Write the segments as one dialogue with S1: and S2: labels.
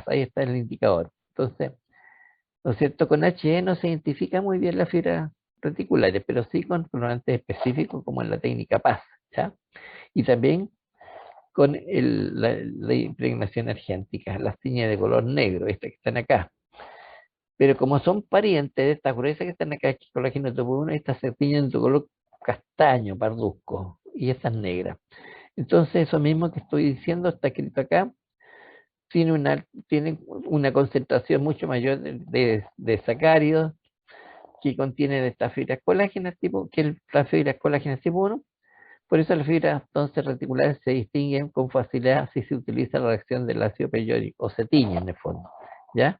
S1: ahí está el indicador. Entonces, ¿no es cierto? Con HE no se identifica muy bien las fibras reticulares, pero sí con colorantes específicos como en la técnica PAS, ¿ya? Y también con la impregnación argéntica, las tiñas de color negro, estas que están acá. Pero como son parientes de estas gruesas que están acá, que colágeno tipo 1, estas se tiñen de color castaño, parduzco, y estas negras. Entonces, eso mismo que estoy diciendo está escrito acá, tiene una concentración mucho mayor de sacáridos que contienen estas fibras colágenas tipo, que las fibras colágenas tipo 1. Por eso las fibras entonces reticulares se distinguen con facilidad si se utiliza la reacción del ácido periódico, o se tiñen en el fondo, ¿ya?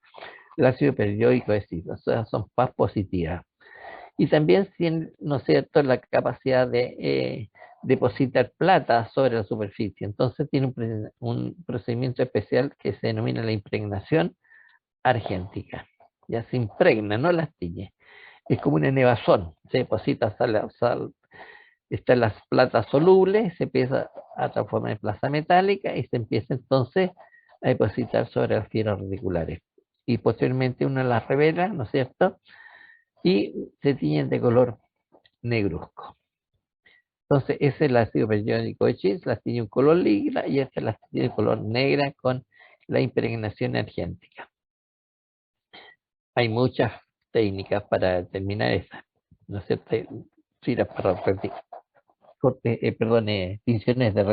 S1: El ácido periódico es decir, o sea, son PAS positivas. Y también tienen, ¿no es cierto?, la capacidad de depositar plata sobre la superficie. Entonces tiene un procedimiento especial que se denomina la impregnación argéntica. Ya se impregna, no las tiñe. Es como una nevazón. Se deposita están las platas solubles, se empieza a transformar en plaza metálica y se empieza entonces a depositar sobre las fibras radiculares. Y posteriormente uno las revela, ¿no es cierto? Y se tiñen de color negruzco. Entonces, ese es el ácido periódico de Chis, las tiene un color lila y esta las tiene de color negra con la impregnación argéntica. Hay muchas técnicas para determinar esa, ¿no es cierto? Tiras para tinciones de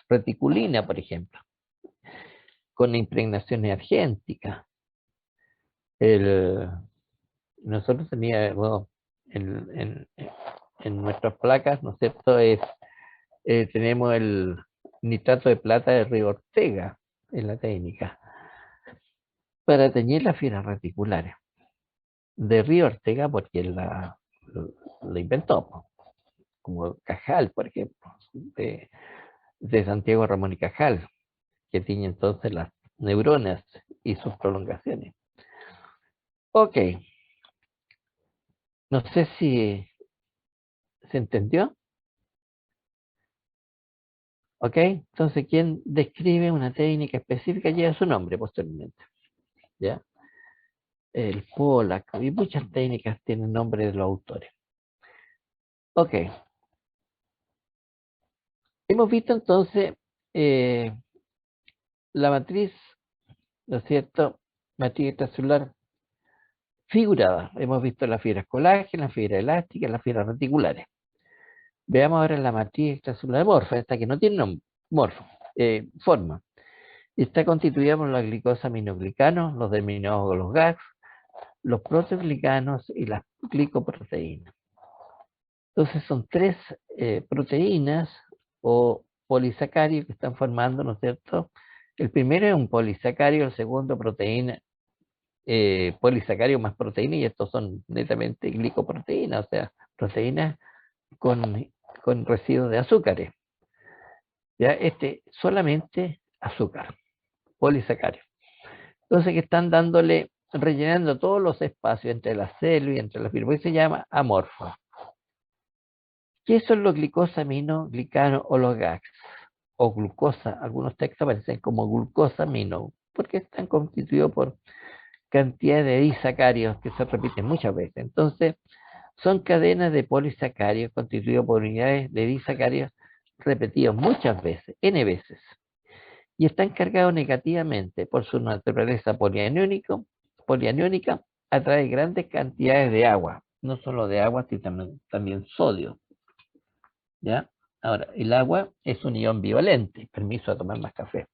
S1: reticulina, por ejemplo, con impregnación argéntica. El, nosotros teníamos en, en, en nuestras placas, ¿no es cierto? Tenemos el nitrato de plata de Río Ortega en la técnica para teñir las fibras reticulares de Río Ortega porque la inventó, como Cajal, por ejemplo, de Santiago Ramón y Cajal, que tiene entonces las neuronas y sus prolongaciones. Ok, no sé si se entendió. Ok, entonces quien describe una técnica específica lleva su nombre posteriormente. ¿Ya? El Pollack y muchas técnicas tienen nombre de los autores. Ok, hemos visto entonces eh, la matriz, ¿no es cierto? Matriz extracelular figurada. Hemos visto las fibras colágeno, las fibras elásticas, las fibras reticulares. Veamos ahora la matriz extracelular morfa, esta que no tiene morfo, forma. Está constituida por la glicosa aminoglicanos, los denominados los GAGs, los proteoglicanos y las glicoproteínas. Entonces son tres proteínas o polisacáridos que están formando, ¿no es cierto? El primero es un polisacario, el segundo proteína, polisacario más proteína, y estos son netamente glicoproteínas, o sea, proteínas con, con residuos de azúcares. Ya este solamente azúcar, polisacario. Entonces que están dándole, rellenando todos los espacios entre la célula y entre las fibras, se llama amorfo. ¿Qué son los glicano o los GAGs? O glucosa, algunos textos aparecen como glucosamino, porque están constituidos por cantidad de disacáridos que se repiten muchas veces. Entonces, son cadenas de polisacáridos constituidos por unidades de disacáridos repetidos muchas veces, n veces, y están cargados negativamente por su naturaleza polianiónica, atrae grandes cantidades de agua, no solo de agua, sino también sodio. ¿Ya? Ahora, el agua es un ion bivalente, permiso a tomar más café,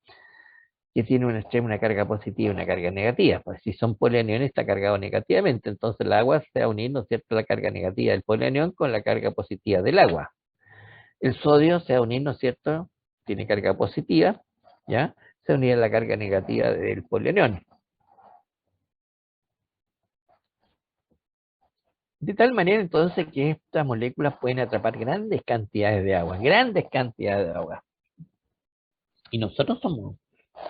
S1: que tiene un extremo, una carga positiva y una carga negativa. Pues si son polianiones está cargado negativamente, entonces el agua se va a unir, ¿no es cierto?, la carga negativa del polianión con la carga positiva del agua. El sodio se va a unir, ¿no es cierto?, tiene carga positiva, ¿ya? Se unirá a la carga negativa del polianión. De tal manera entonces que estas moléculas pueden atrapar grandes cantidades de agua, grandes cantidades de agua. Y nosotros somos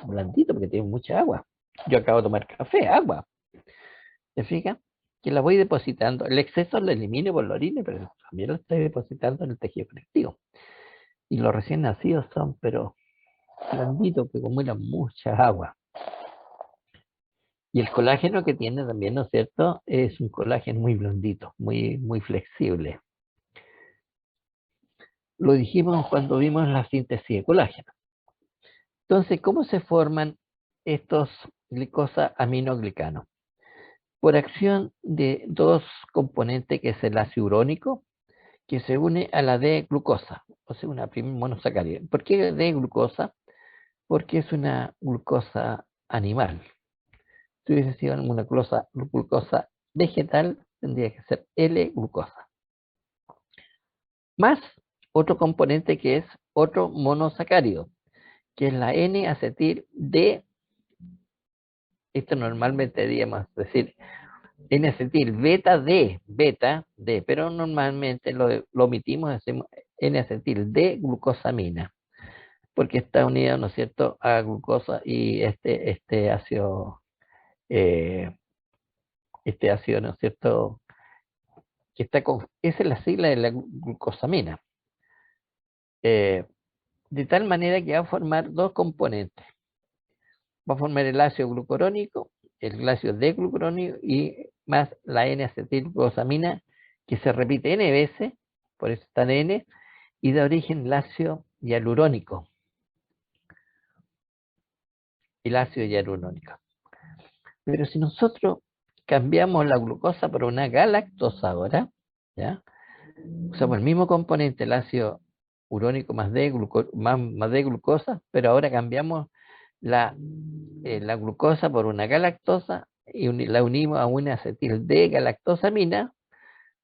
S1: blanditos porque tenemos mucha agua. Yo acabo de tomar café, agua. ¿Te fijas? Que la voy depositando. El exceso lo elimino por la orina, pero también lo estoy depositando en el tejido conectivo. Y los recién nacidos son, pero blanditos, que acumulan mucha agua. Y el colágeno que tiene también, ¿no es cierto? Es un colágeno muy blandito, muy flexible. Lo dijimos cuando vimos la síntesis de colágeno. Entonces, ¿cómo se forman estos glicosa-aminoglicanos? Por acción de dos componentes, que es el ácido urónico, que se une a la D-glucosa, o sea, una monosacárido. ¿Por qué D-glucosa? Porque es una glucosa animal. Si hubiese sido una glucosa vegetal, tendría que ser L-glucosa. Más otro componente que es otro monosacárido, que es la N-acetil-D. Esto normalmente diríamos decir N-acetil beta D, pero normalmente lo omitimos, decimos N-acetil D glucosamina, porque está unido, ¿no es cierto?, a glucosa y eh, este ácido, ¿no es cierto?, que está con, esa es la sigla de la glucosamina, eh, de tal manera que va a formar dos componentes. Va a formar el ácido glucurónico, el ácido D-glucurónico y más la N-acetilglucosamina, que se repite N veces, por eso está en N, y da origen al ácido hialurónico. El ácido hialurónico. Pero si nosotros cambiamos la glucosa por una galactosa ahora, ¿ya? Usamos el mismo componente, el ácido urónico más D glucosa, pero ahora cambiamos la glucosa por una galactosa y la unimos a una acetil D galactosamina.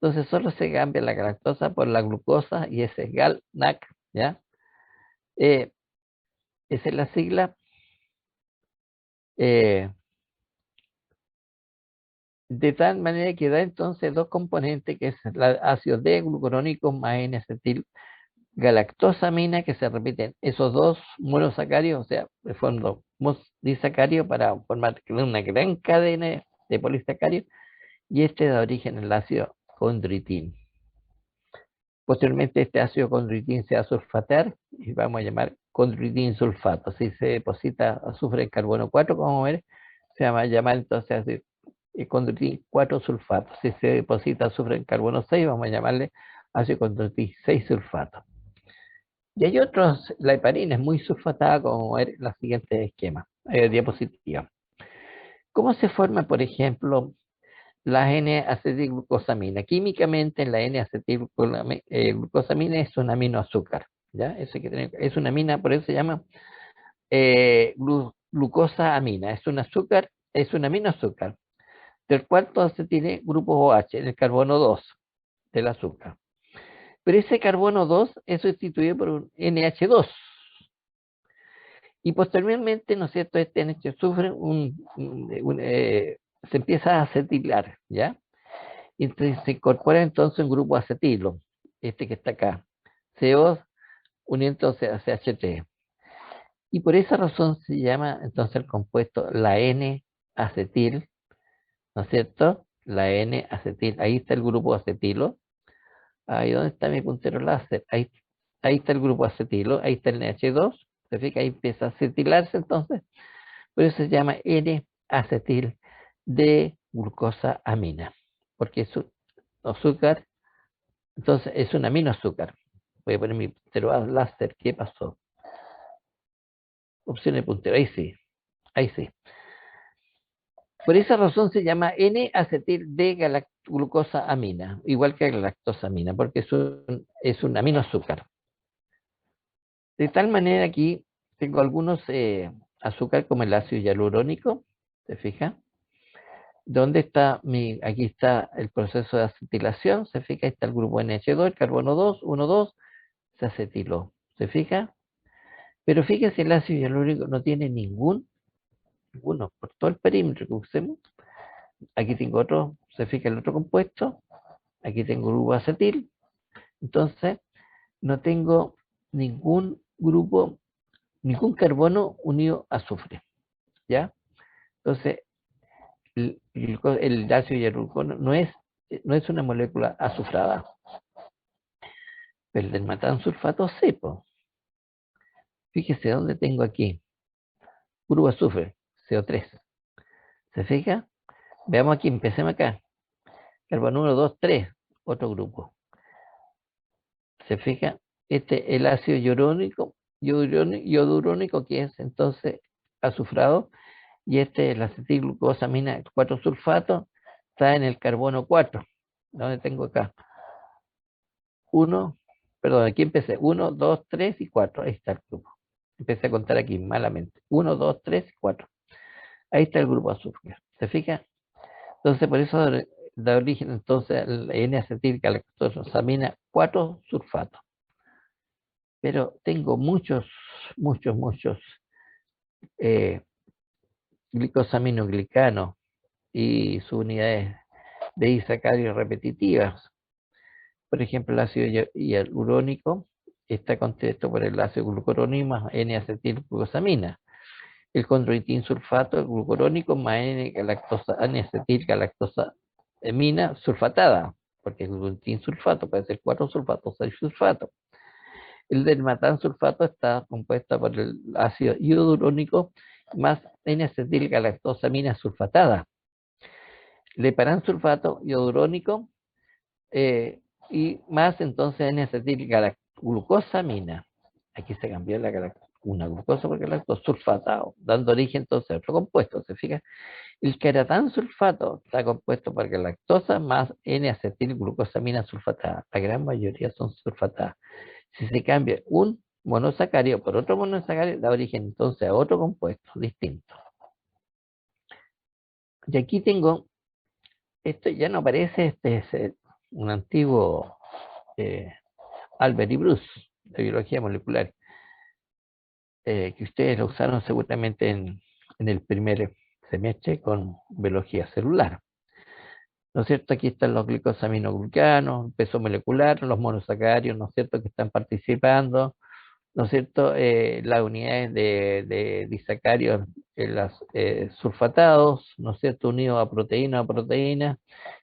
S1: Entonces solo se cambia la galactosa por la glucosa y ese es GalNAc, ¿ya? Esa es la sigla. eh, de tal manera que da entonces dos componentes, que es el ácido D-glucurónico más N-acetil galactosamina, que se repiten esos dos monosacáridos, o sea, forman dos disacáridos para formar una gran cadena de polisacáridos, y este da origen al ácido condroitín. Posteriormente este ácido condroitín se va a sulfatar y vamos a llamar condroitín sulfato. Si se deposita azufre en carbono 4, como ver, se va a llamar entonces así, condroitín 4 sulfato. Si se deposita azufre en carbono 6, vamos a llamarle ácido condroitín 6 sulfato. Y hay otros, la heparina es muy sulfatada, como ver en la siguiente esquema, diapositiva. ¿Cómo se forma, por ejemplo, la N-acetilglucosamina? Químicamente, la N-acetilglucosamina es un aminoazúcar, ¿ya? Eso hay que tener, es una amina, por eso se llama glucosamina. Es un azúcar, es un aminoazúcar, del cual entonces tiene grupos OH, en el carbono 2 del azúcar. Pero ese carbono 2 es sustituido por un NH2. Y posteriormente, ¿no es cierto?, este NH sufre se empieza a acetilar, ¿ya? Y entonces se incorpora entonces un grupo acetilo, este que está acá, CO uniéndose a CH3. Y por esa razón se llama entonces el compuesto la N-acetil, ¿no es cierto? La N-acetil, ahí está el grupo acetilo. Ahí donde está mi puntero láser, ahí está el grupo acetilo, ahí está el NH2, se fija, ahí empieza a acetilarse entonces, por eso se llama N-acetil de glucosamina, porque es un azúcar, entonces es un aminoazúcar. Voy a poner mi puntero láser, ¿qué pasó? Opción de puntero, ahí sí, ahí sí. Por esa razón se llama N-acetil de glucosamina, igual que galactosamina, porque es un aminoazúcar. De tal manera aquí tengo algunos azúcar como el ácido hialurónico, ¿se fija? ¿Dónde está aquí está el proceso de acetilación? ¿Se fija? Ahí está el grupo NH2, el carbono 2, 1, 2, se acetiló. ¿Se fija? Pero fíjese, el ácido hialurónico no tiene ninguno, por todo el perímetro que usemos. Aquí tengo otro, se fija el otro compuesto, aquí tengo grupo acetil, entonces no tengo ningún grupo, ningún carbono unido a azufre, ¿ya? Entonces, el ácido hialurónico no es una molécula azufrada, pero el del metansulfato sí, po. Fíjese dónde tengo aquí, puro azufre, CO3. ¿Se fija? Veamos aquí, empecemos acá. Carbono 1, 2, 3, otro grupo. ¿Se fija? Este, el ácido iodurónico, que es entonces azufrado, y este, el acetilglucosamina 4 sulfato, está en el carbono 4. ¿Dónde tengo acá? 1, perdón, aquí empecé. 1, 2, 3 y 4. Ahí está el grupo. Empecé a contar aquí malamente. 1, 2, 3 y 4. Ahí está el grupo azufre. ¿Se fija? Entonces, por eso da origen entonces al N-acetilgalactosamina 4 sulfato. Pero tengo muchos eh, glicosaminoglicanos y sus unidades de disacáridos repetitivas. Por ejemplo, el ácido hialurónico está compuesto por el ácido glucurónico más N-acetilglucosamina. El condroitin sulfato glucurónico más N-acetilgalactosamina sulfatada, porque el glutitin sulfato puede ser 4 sulfatos, 6 sulfatos. El dermatan sulfato está compuesto por el ácido iodurónico más N-acetilgalactosamina sulfatada. El heparan sulfato iodurónico y más entonces N-acetilglucosamina. Aquí se cambió una glucosa por galactosa sulfatado, dando origen entonces a otro compuesto. ¿Se fija? El keratán sulfato está compuesto por galactosa más N-acetilglucosamina sulfatada. La gran mayoría son sulfatadas. Si se cambia un monosacárido por otro monosacárido, da origen entonces a otro compuesto distinto. Y aquí tengo, esto ya no aparece, este es un antiguo Albert y Bruce de biología molecular, que ustedes lo usaron seguramente en el primer semestre con biología celular. ¿No es cierto? Aquí están los glicosaminoglucanos, el peso molecular, los monosacáridos, ¿no es cierto?, que están participando, ¿no es cierto? Las unidades de disacáridos, las sulfatados, ¿no es cierto?, unidos a proteína,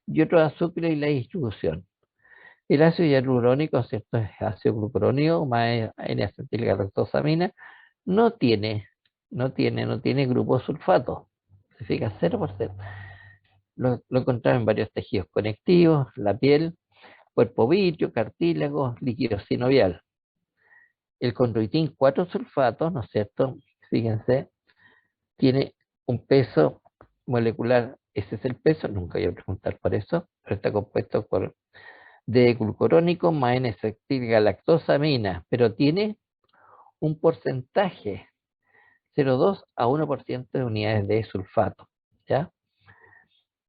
S1: y otros azúcares y la distribución. El ácido hialurónico, ¿cierto?, es ácido glucurónico más N-acetilgalactosamina, no tiene grupo sulfato. Se fija 0%. Lo encontramos en varios tejidos conectivos, la piel, cuerpo vítreo, cartílago, líquido sinovial. El condroitin 4 sulfato, ¿no es cierto? Fíjense, tiene un peso molecular, ese es el peso, nunca voy a preguntar por eso, pero está compuesto por de glucurónico más N-acetilgalactosamina, pero tiene un porcentaje, 0,2 a 1% de unidades de sulfato, ¿ya?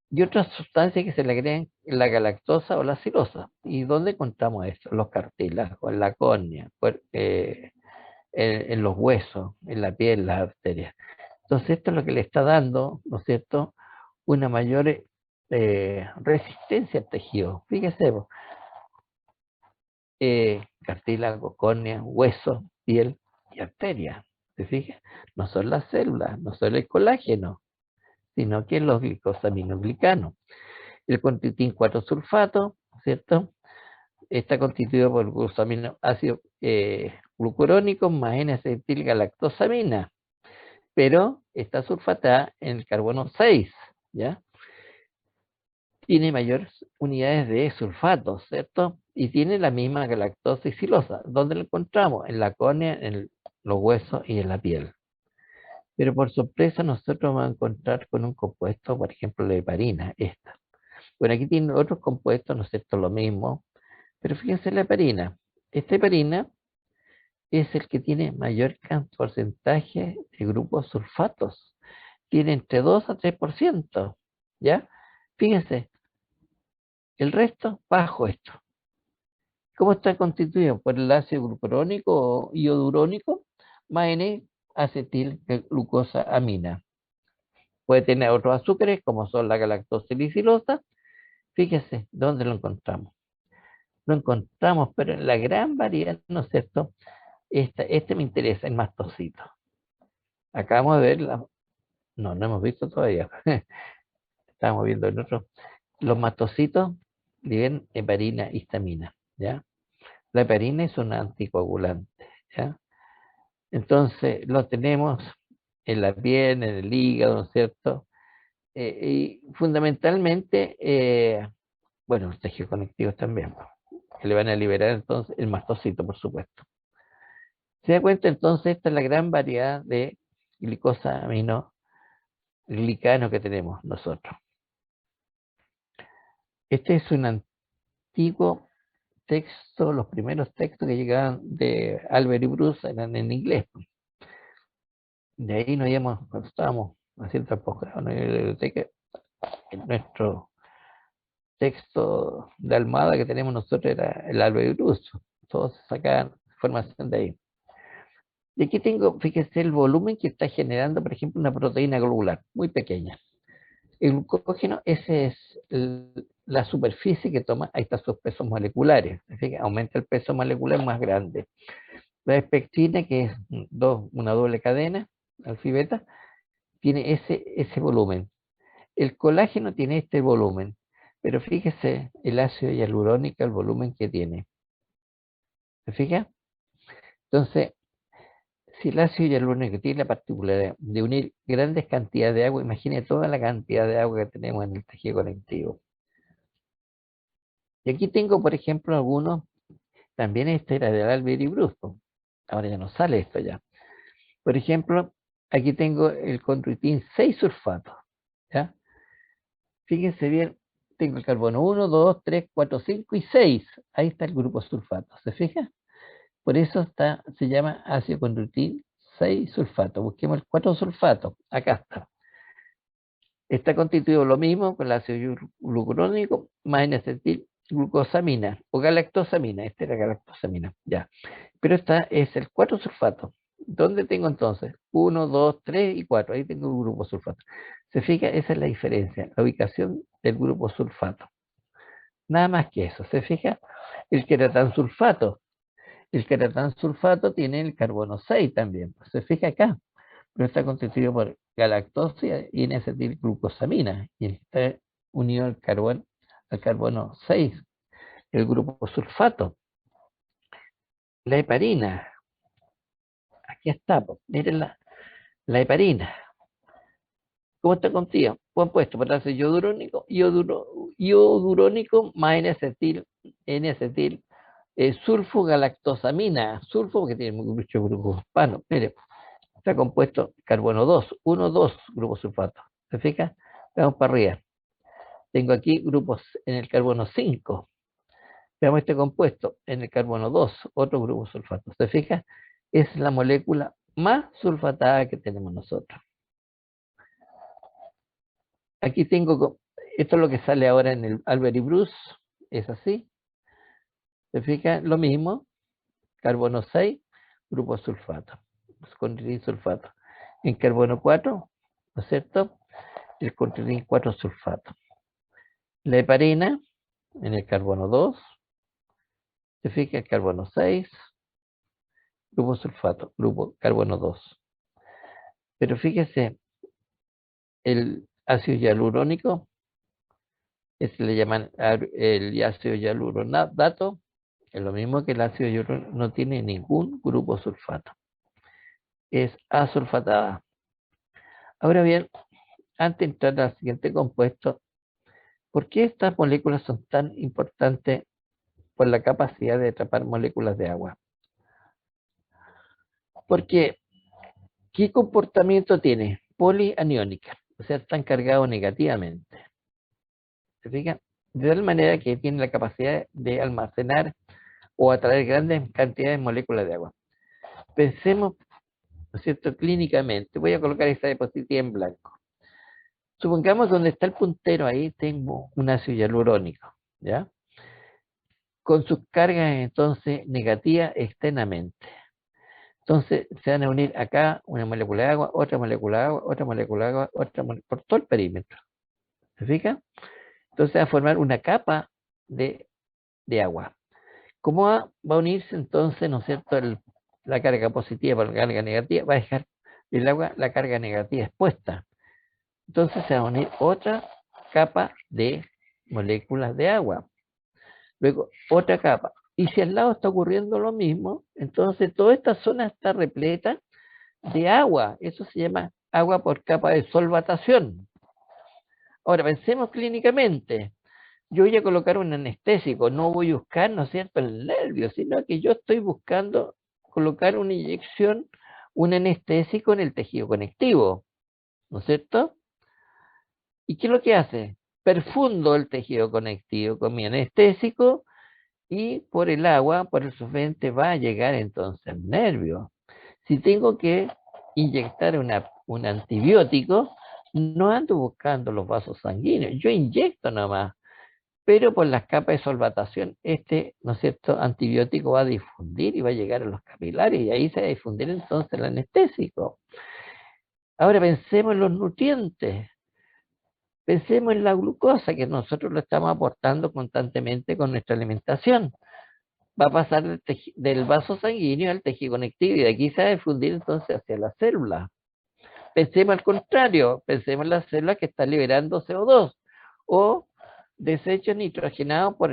S1: Y otras sustancias que se le agregan la galactosa o la silosa. ¿Y dónde encontramos esto? Los cartílagos, en la córnea, en los huesos, en la piel, las arterias. Entonces esto es lo que le está dando, ¿no es cierto?, una mayor resistencia al tejido. Fíjese, cartílago, córnea, hueso, piel y arteria. ¿Se fija? No son las células, no son el colágeno, sino que los glicosaminoglicanos. El condroitin 4 sulfato, ¿cierto? Está constituido por glucosamino, ácido glucurónico más N-acetilgalactosamina, pero está sulfatada en el carbono 6, ¿ya? Tiene mayores unidades de sulfato, ¿cierto? Y tiene la misma galactosa y silosa. ¿Dónde lo encontramos? En la córnea, en los huesos y en la piel. Pero por sorpresa nosotros vamos a encontrar con un compuesto, por ejemplo, la heparina, esta. Bueno, aquí tiene otros compuestos, ¿no es cierto? Lo mismo. Pero fíjense la heparina. Esta heparina es el que tiene mayor porcentaje de grupos sulfatos. Tiene entre 2 a 3%. ¿Ya? Fíjense, el resto bajo esto. ¿Cómo está constituido? Por el ácido glucurónico o iodurónico más N-acetilglucosamina. Puede tener otros azúcares como son la galactosa y la silosa. Fíjese dónde lo encontramos. Lo encontramos, pero en la gran variedad, ¿no es cierto? Este me interesa, el mastocito. Acabamos de ver, no hemos visto todavía. Estamos viendo en otro. Los mastocitos tienen heparina, histamina, ¿ya? La heparina es un anticoagulante, ¿ya? Entonces, lo tenemos en la piel, en el hígado, ¿no es cierto? y fundamentalmente, bueno, los tejidos conectivos también, pues, que le van a liberar entonces el mastocito, por supuesto. Se da cuenta entonces, esta es la gran variedad de glicosa, amino, glicano que tenemos nosotros. Este es un antiguo texto, los primeros textos que llegaban de Albert y Bruce eran en inglés. De ahí nos íbamos, cuando estábamos haciendo el posgrado en la biblioteca, en nuestro texto de Almada que tenemos nosotros era el Albert y Bruce. Todos sacaban información de ahí. Y aquí tengo, fíjese, el volumen que está generando, por ejemplo, una proteína globular muy pequeña. El glucógeno, ese es la superficie que toma, ahí están sus pesos moleculares. Así que aumenta el peso molecular más grande. La espectrina, que es una doble cadena, alfa y beta, tiene ese volumen. El colágeno tiene este volumen, pero fíjese el ácido hialurónico, el volumen que tiene. ¿Se fija? Entonces, si el ácido hialurónico tiene la particularidad de unir grandes cantidades de agua, imagine toda la cantidad de agua que tenemos en el tejido conectivo. Y aquí tengo, por ejemplo, algunos, también este era del Albert y Bruce, ahora ya no sale esto ya. Por ejemplo, aquí tengo el condroitin 6 sulfato, ¿ya? Fíjense bien, tengo el carbono 1, 2, 3, 4, 5 y 6. Ahí está el grupo sulfato, ¿se fija? Por eso se llama ácido condroitin 6 sulfato. Busquemos el 4 sulfato, acá está. Está constituido lo mismo con el ácido glucurónico más N-acetil glucosamina o galactosamina. Este era galactosamina, ya. Pero esta es el 4 sulfato. ¿Dónde tengo entonces? 1, 2, 3 y 4. Ahí tengo el grupo sulfato. ¿Se fija? Esa es la diferencia, la ubicación del grupo sulfato. Nada más que eso. ¿Se fija? El queratán sulfato. El queratán sulfato tiene el carbono 6 también. ¿Se fija acá? Pero está constituido por galactosa y N-acetilglucosamina. Y está unido al carbono 6, el grupo sulfato. La heparina. Aquí está, miren la heparina. ¿Cómo está contigo? Compuesto por ácido iodurónico más N-acetil sulfogalactosamina. Sulfo porque tiene muchos grupos hispanos. Mire, está compuesto carbono 2, 1, 2 grupos sulfato. ¿Se fija? Vamos para arriba. Tengo aquí grupos en el carbono 5. Veamos este compuesto en el carbono 2, otro grupo sulfato. ¿Se fija? Es la molécula más sulfatada que tenemos nosotros. Aquí tengo, esto es lo que sale ahora en el Albert y Bruce, es así. ¿Se fija? Lo mismo, carbono 6, grupo sulfato, con sulfato. En carbono 4, ¿no es cierto? El contridin 4 sulfato. La heparina, en el carbono 2, se fija el carbono 6, grupo sulfato, grupo carbono 2. Pero fíjese, el ácido hialurónico, le llaman el ácido hialuronato, es lo mismo que el ácido hialurónico, no tiene ningún grupo sulfato. Es asulfatada. Ahora bien, antes de entrar al siguiente compuesto, ¿por qué estas moléculas son tan importantes por la capacidad de atrapar moléculas de agua? Porque, ¿qué comportamiento tiene? Polianiónica, o sea, están cargados negativamente. ¿Se fijan? De tal manera que tienen la capacidad de almacenar o atraer grandes cantidades de moléculas de agua. Pensemos, ¿no es cierto?, clínicamente. Voy a colocar esta diapositiva en blanco. Supongamos donde está el puntero, ahí tengo un ácido hialurónico, ¿ya? Con sus cargas entonces negativas externamente. Entonces se van a unir acá una molécula de agua, otra molécula de agua, otra molécula de agua, por todo el perímetro. ¿Se fija? Entonces va a formar una capa de agua. ¿Cómo va a unirse entonces, ¿no es cierto?, la carga positiva por la carga negativa? Va a dejar el agua la carga negativa expuesta. Entonces se va a unir otra capa de moléculas de agua. Luego otra capa. Y si al lado está ocurriendo lo mismo, entonces toda esta zona está repleta de agua. Eso se llama agua por capa de solvatación. Ahora, pensemos clínicamente. Yo voy a colocar un anestésico, no voy a buscar, ¿no es cierto?, el nervio, sino que yo estoy buscando colocar una inyección, un anestésico en el tejido conectivo, ¿no es cierto? ¿Y qué es lo que hace? Perfundo el tejido conectivo con mi anestésico y por el agua, por el solvente, va a llegar entonces el nervio. Si tengo que inyectar un antibiótico, no ando buscando los vasos sanguíneos, yo inyecto nomás, pero por las capas de solvatación, ¿no es cierto?, antibiótico va a difundir y va a llegar a los capilares y ahí se va a difundir entonces el anestésico. Ahora pensemos en los nutrientes, pensemos en la glucosa que nosotros lo estamos aportando constantemente con nuestra alimentación. Va a pasar del vaso sanguíneo al tejido conectivo y de aquí se va a difundir entonces hacia la célula. Pensemos al contrario, pensemos en las células que están liberando CO2 o desechos nitrogenados por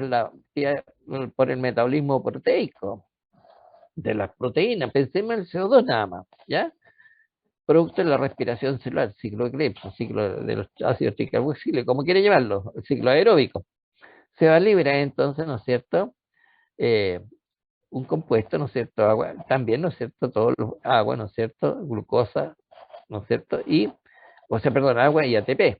S1: el metabolismo proteico de las proteínas. Pensemos en el CO2 nada más, ¿ya? Producto de la respiración celular, ciclo de Krebs, ciclo de los ácidos tricarboxílicos, como quiere llamarlo, el ciclo aeróbico. Se va a liberar entonces, ¿no es cierto?, eh, un compuesto, ¿no es cierto?, agua, también, ¿no es cierto?, todo agua, ¿no es cierto?, glucosa, ¿no es cierto?, perdón, agua y ATP.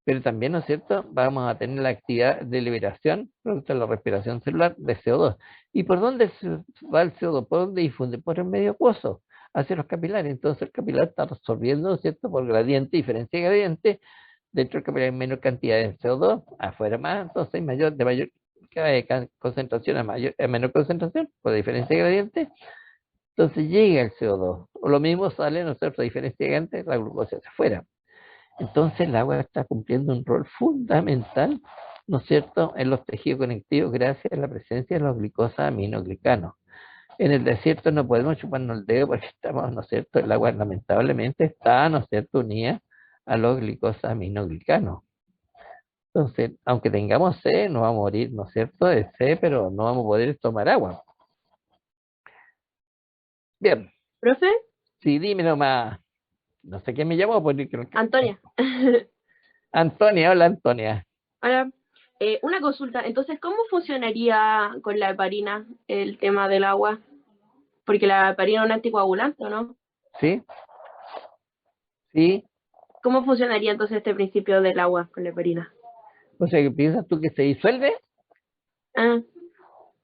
S1: Pero también, ¿no es cierto?, vamos a tener la actividad de liberación, producto de la respiración celular, de CO2. ¿Y por dónde va el CO2? ¿Por dónde difunde? Por el medio acuoso, hacia los capilares. Entonces el capilar está absorbiendo, ¿no es cierto?, por gradiente, diferencia de gradiente. Dentro del capilar hay menor cantidad de CO2, afuera más, entonces hay de mayor concentración a menor concentración, por diferencia de gradiente. Entonces llega el CO2. O lo mismo sale, ¿no es cierto?, diferencia de gradiente, la glucosa hacia afuera. Entonces el agua está cumpliendo un rol fundamental, ¿no es cierto?, en los tejidos conectivos gracias a la presencia de los glucosaminoglicanos. En el desierto no podemos chuparnos el dedo porque estamos, ¿no es cierto?, el agua lamentablemente está, ¿no es cierto?, unida a los glucosaminoglicanos. Entonces, aunque tengamos sed, no vamos a morir, ¿no es cierto?, de sed, pero no vamos a poder tomar agua. Bien,
S2: ¿Profe?
S1: sí, dime nomás. No sé quién me llamó, porque
S2: Antonia.
S1: Antonia, hola Antonia.
S2: Ahora, una consulta. Entonces, ¿cómo funcionaría con la heparina el tema del agua? Porque la heparina es un anticoagulante, ¿o no?
S1: ¿Sí? ¿Sí?
S2: ¿Cómo funcionaría entonces este principio del agua con la heparina?
S1: O sea, ¿qué piensas tú que se disuelve?
S2: Ah,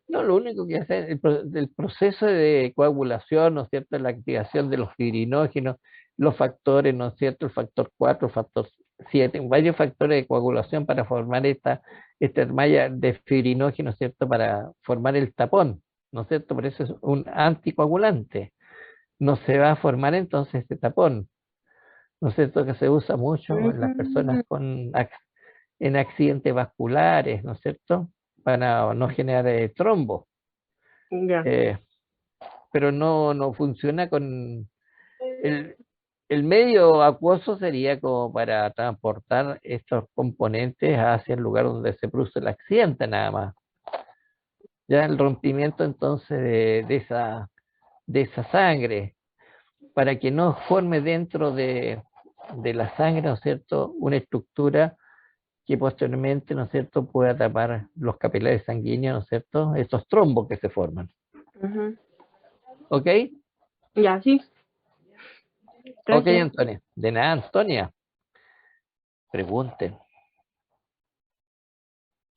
S1: No, lo único que hace el proceso de coagulación, ¿no es cierto?, la activación de los fibrinógenos, los factores, ¿no es cierto?, el factor 4, el factor 7, varios factores de coagulación para formar esta malla de fibrinógenos, ¿cierto?, para formar el tapón, ¿no es cierto? Por eso es un anticoagulante. No se va a formar entonces este tapón, ¿no es cierto?, que se usa mucho en las personas
S2: mm,
S1: en accidentes vasculares, ¿no es cierto?, para no generar trombo.
S2: ya.
S1: Eh, pero no funciona con el, el medio acuoso sería como para transportar estos componentes hacia el lugar donde se produce el accidente nada más. Ya el rompimiento entonces de esa sangre, para que no forme dentro de la sangre, ¿no es cierto?, una estructura que posteriormente, ¿no es cierto?, pueda tapar los capilares sanguíneos, ¿no es cierto?, estos trombos que se forman.
S2: Ujú.
S1: ¿Ok?
S2: Ya, sí.
S1: Ok,
S2: Gracias.
S1: Antonia. De nada, Antonia. Pregunten.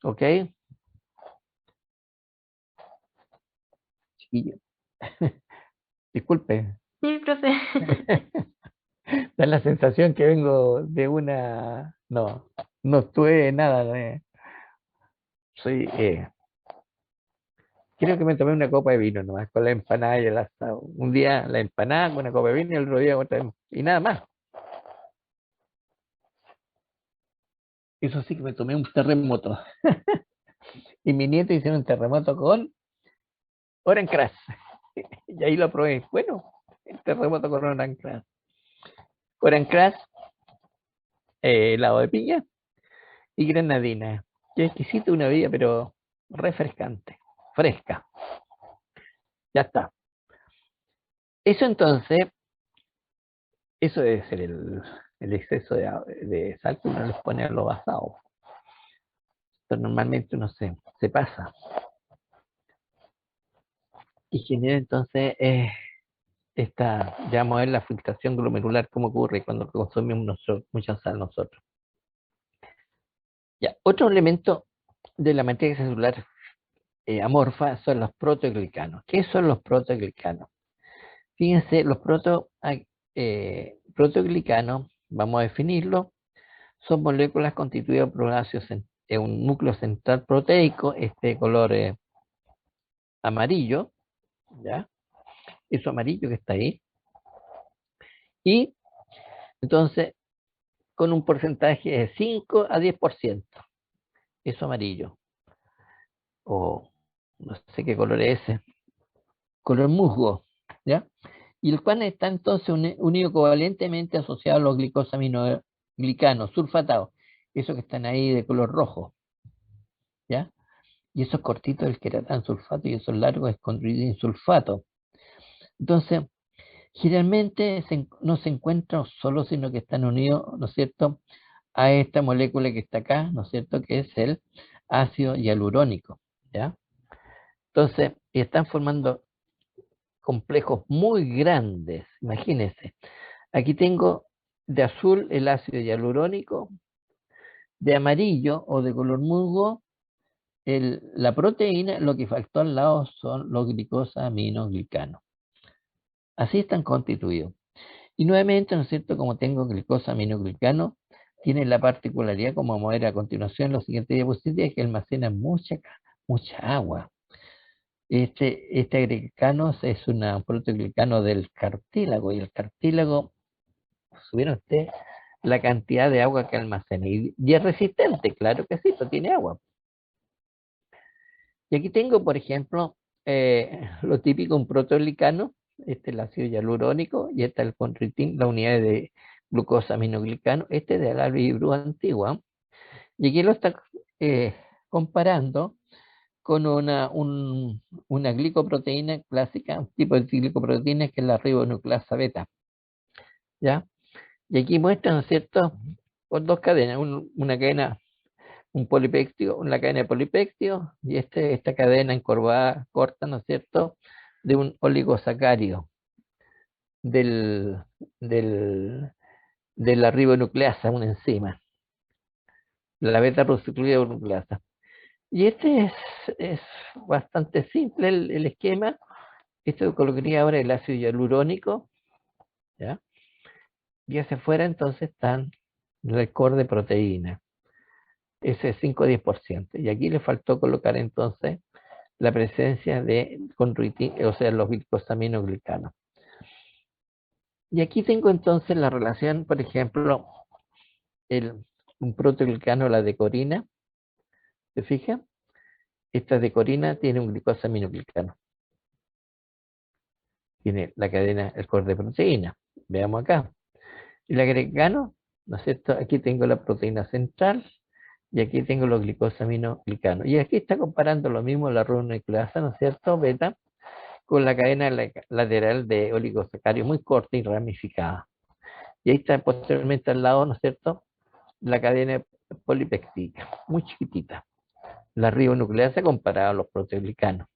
S1: ¿Ok? Chiquillo. Disculpe.
S2: Sí, profe.
S1: Da la sensación que vengo de una... No, no estuve nada. Soy... creo que me tomé una copa de vino nomás con la empanada y el asado. Un día la empanada con una copa de vino y el otro día otra. Y nada más. Eso sí que me tomé un terremoto. Y mi nieto hicieron un terremoto con Orencras. Y ahí lo probé. Bueno, el terremoto con Orencras. Orencras, helado de piña y granadina. Qué exquisito una vida, pero refrescante, fresca. Ya está. Eso entonces, eso debe ser el exceso de sal que uno les pone a los basados. Pero normalmente uno se pasa. Y genera entonces ya vamos a ver la filtración glomerular, cómo ocurre cuando consumimos mucha sal nosotros. Ya, otro elemento de la materia celular amorfa son los proteoglicanos. ¿Qué son los proteoglicanos? Fíjense, los proteoglicanos, vamos a definirlo, son moléculas constituidas por un núcleo central proteico, este color amarillo, ¿ya? Eso amarillo que está ahí. Y entonces, con un porcentaje de 5 a 10%, eso amarillo. O no sé qué color es ese, color musgo, ¿ya? Y el cual está entonces unido covalentemente asociado a los glicosaminoglicanos sulfatados, esos que están ahí de color rojo, ¿ya? Y esos cortitos el queratán sulfato y esos largos es condroitin sulfato. Entonces, generalmente no se encuentran solos, sino que están unidos, ¿no es cierto?, a esta molécula que está acá, ¿no es cierto?, que es el ácido hialurónico, ¿ya? Entonces, están formando complejos muy grandes, imagínense. Aquí tengo de azul el ácido hialurónico, de amarillo o de color musgo la proteína, lo que faltó al lado son los glicosaminoglicanos. Así están constituidos. Y nuevamente, ¿no es cierto?, como tengo glicosaminoglicano, tiene la particularidad, como vamos a ver a continuación en los siguientes diapositivas, que almacena mucha agua. Este glicano es un proteoglicano del cartílago, y el cartílago, ¿supieron ustedes la cantidad de agua que almacena? Y es resistente, claro que sí, pero tiene agua. Y aquí tengo, por ejemplo, lo típico, un proteoglicano, el ácido hialurónico, y el condroitin, la unidad de glucosaminoglicano, de la Librú antigua. Y aquí lo está comparando con una glicoproteína clásica, un tipo de glicoproteína que es la ribonucleasa beta, ¿ya? Y aquí muestra, ¿no es cierto?, con dos cadenas, una cadena, un polipéptido, una cadena de polipéptidos, y esta cadena encorvada, corta, ¿no es cierto?, de un oligosacárido del, del, de la ribonucleasa, una enzima, la beta-hidroxinucleasa. Y es bastante simple el esquema. Esto colocaría ahora el ácido hialurónico, ¿ya? Y hacia afuera entonces están el core de proteína, ese 5 o 10%. Y aquí le faltó colocar entonces la presencia de condroitin, o sea, los glicosaminoglicanos. Y aquí tengo entonces la relación, por ejemplo, un proteoglicano, la decorina, ¿se fija? Esta decorina tiene un glicosaminoglicano. Tiene la cadena, el core de proteína. Veamos acá. Y el agregano, ¿no es cierto? Aquí tengo la proteína central y aquí tengo los glicosaminoglicanos. Y aquí está comparando lo mismo la ribonucleasa, ¿no es cierto? Beta, con la cadena lateral de oligosacáridos muy corta y ramificada. Y ahí está posteriormente al lado, ¿no es cierto?, la cadena polipéptica, muy chiquitita. La ribonucleasa comparada a los proteoglicanos.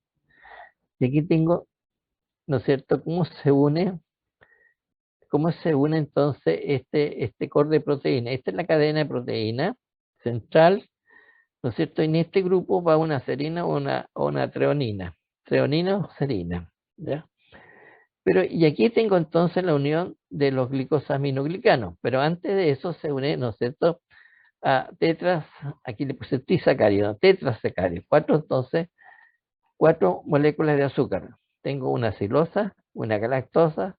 S1: Y aquí tengo, ¿no es cierto?, cómo se une entonces este core de proteína. Esta es la cadena de proteína central, ¿no es cierto? En este grupo va una serina o una treonina o serina, ¿ya? Pero, y aquí tengo entonces la unión de los glicosaminoglicanos, pero antes de eso se une, ¿no es cierto?, a aquí le puse trisacárido, tetrasacárido, cuatro moléculas de azúcar. Tengo una silosa, una galactosa,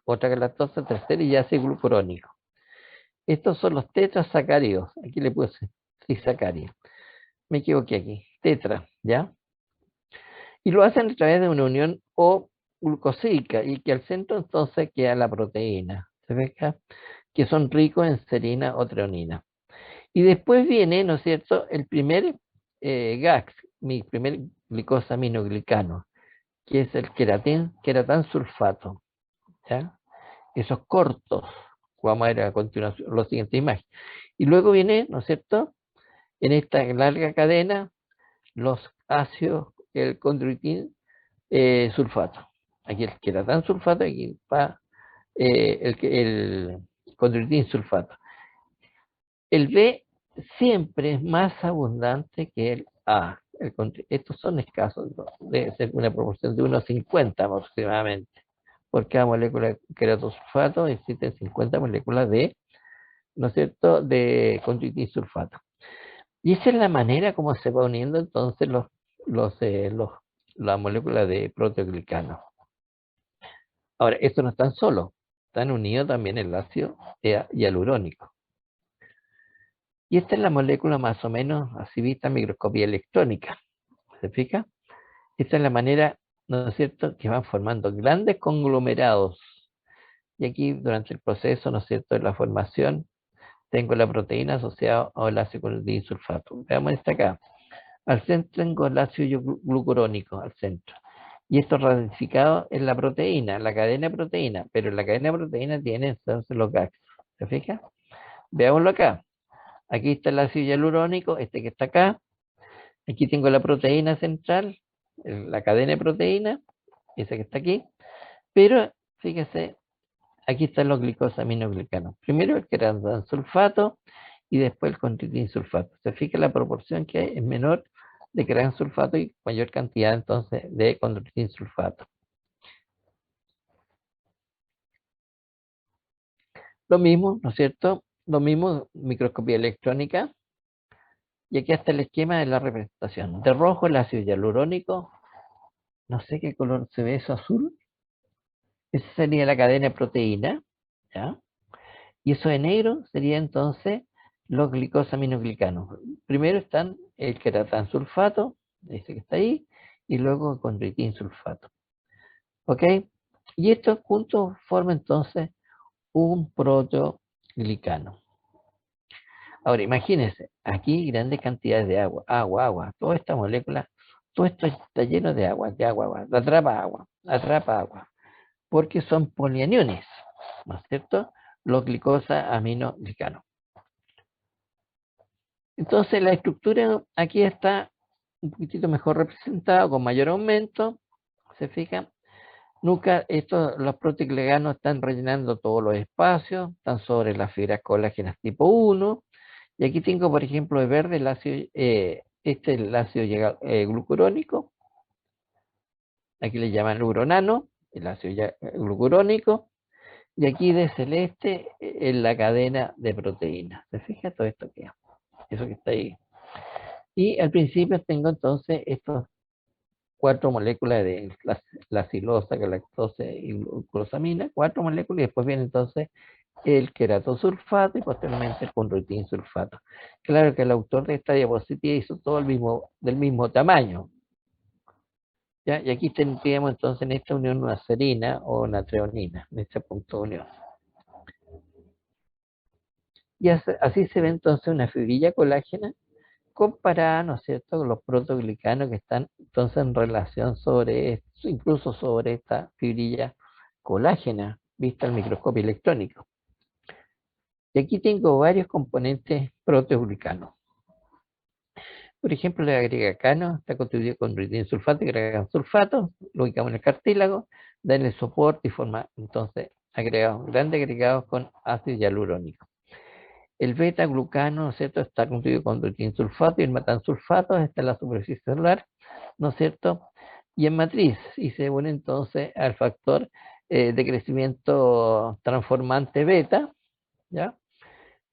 S1: otra galactosa, tercera y ácido glucurónico. Estos son los tetrasacáridos. Aquí le puse trisacárido. Me equivoqué aquí. Tetra, ¿ya? Y lo hacen a través de una unión O glucosídica y que al centro entonces queda la proteína. ¿Se ve acá? Que son ricos en serina o treonina. Y después viene, ¿no es cierto?, el primer GAX, mi primer glicosaminoglicano, que es el queratán sulfato, ¿ya? Esos cortos, vamos a ver a continuación la siguiente imagen. Y luego viene, ¿no es cierto?, en esta larga cadena, los ácidos, el condroitin sulfato. Aquí el queratán sulfato, aquí va el condroitin sulfato. El B siempre es más abundante que el A. Estos son escasos, ¿no? Debe ser una proporción de 1,50 aproximadamente. Por cada molécula de queratosulfato existen 50 moléculas de, ¿no es cierto?, de condroitin sulfato. Y esa es la manera como se va uniendo entonces la molécula de proteoglicano. Ahora, estos no están solos, están unidos también el ácido hialurónico. Y esta es la molécula más o menos así vista en microscopía electrónica. ¿Se fija? Esta es la manera, ¿no es cierto?, que van formando grandes conglomerados. Y aquí durante el proceso, ¿no es cierto?, de la formación, tengo la proteína asociada al ácido sulfato. Veamos esta acá. Al centro tengo el ácido glucurónico, al centro. Y esto ramificado en la proteína, la cadena de proteína. Pero la cadena de proteína tiene entonces los gags. ¿Se fija? Veámoslo acá. Aquí está el ácido hialurónico, este que está acá. Aquí tengo la proteína central, la cadena de proteína, esa que está aquí. Pero, fíjese, aquí están los glicosaminoglicanos. Primero el queratán sulfato y después el condroitin sulfato. Se fija la proporción que hay, es menor de queratán sulfato y mayor cantidad entonces de condroitin sulfato. Lo mismo, ¿no es cierto? Lo mismo, microscopía electrónica. Y aquí está el esquema de la representación. De rojo el ácido hialurónico. No sé qué color se ve eso, azul. Esa sería la cadena de proteína. ¿Ya? Y eso de negro sería entonces los glicosaminoglicanos. Primero están el queratán sulfato, ese que está ahí, y luego el condroitin sulfato. ¿Ok? Y estos juntos forman entonces un proteoglicano. Ahora imagínense, aquí grandes cantidades de agua, agua. Toda esta molécula, todo esto está lleno de agua, agua. Atrapa agua, porque son polianiones, ¿no es cierto? Los glicosaminoglicanos. Entonces la estructura aquí está un poquitito mejor representada, con mayor aumento, ¿se fijan? Nunca los proteoglicanos están rellenando todos los espacios, están sobre las fibras colágenas tipo 1, y aquí tengo, por ejemplo, de verde el ácido, este es el ácido glucurónico, aquí le llaman uronano, el ácido glucurónico, y aquí de celeste en la cadena de proteínas. ¿Se fija todo esto que eso que está ahí? Y al principio tengo entonces estos 4 moléculas de la silosa, galactosa y glucosamina, 4 moléculas, y después viene entonces el queratosulfato y posteriormente el condroitin sulfato. Claro que el autor de esta diapositiva hizo todo del mismo tamaño. ¿Ya? Y aquí tendríamos entonces en esta unión una serina o una treonina, en este punto de unión. Y así se ve entonces una fibrilla colágena comparada, ¿no es cierto?, con los proteoglicanos que están entonces en relación sobre esto, incluso sobre esta fibrilla colágena vista al microscopio electrónico. Y aquí tengo varios componentes proteoglicanos. Por ejemplo, el agregacano está constituido con condroitin sulfato y agregan sulfato, lo ubicamos en el cartílago, dan el soporte y forma entonces grandes agregados con ácido hialurónico. El beta-glucano, ¿no es cierto?, está constituido con condroitin sulfato y el metansulfato está en la superficie celular, ¿no es cierto?, y en matriz, y se une entonces al factor de crecimiento transformante beta, ¿ya?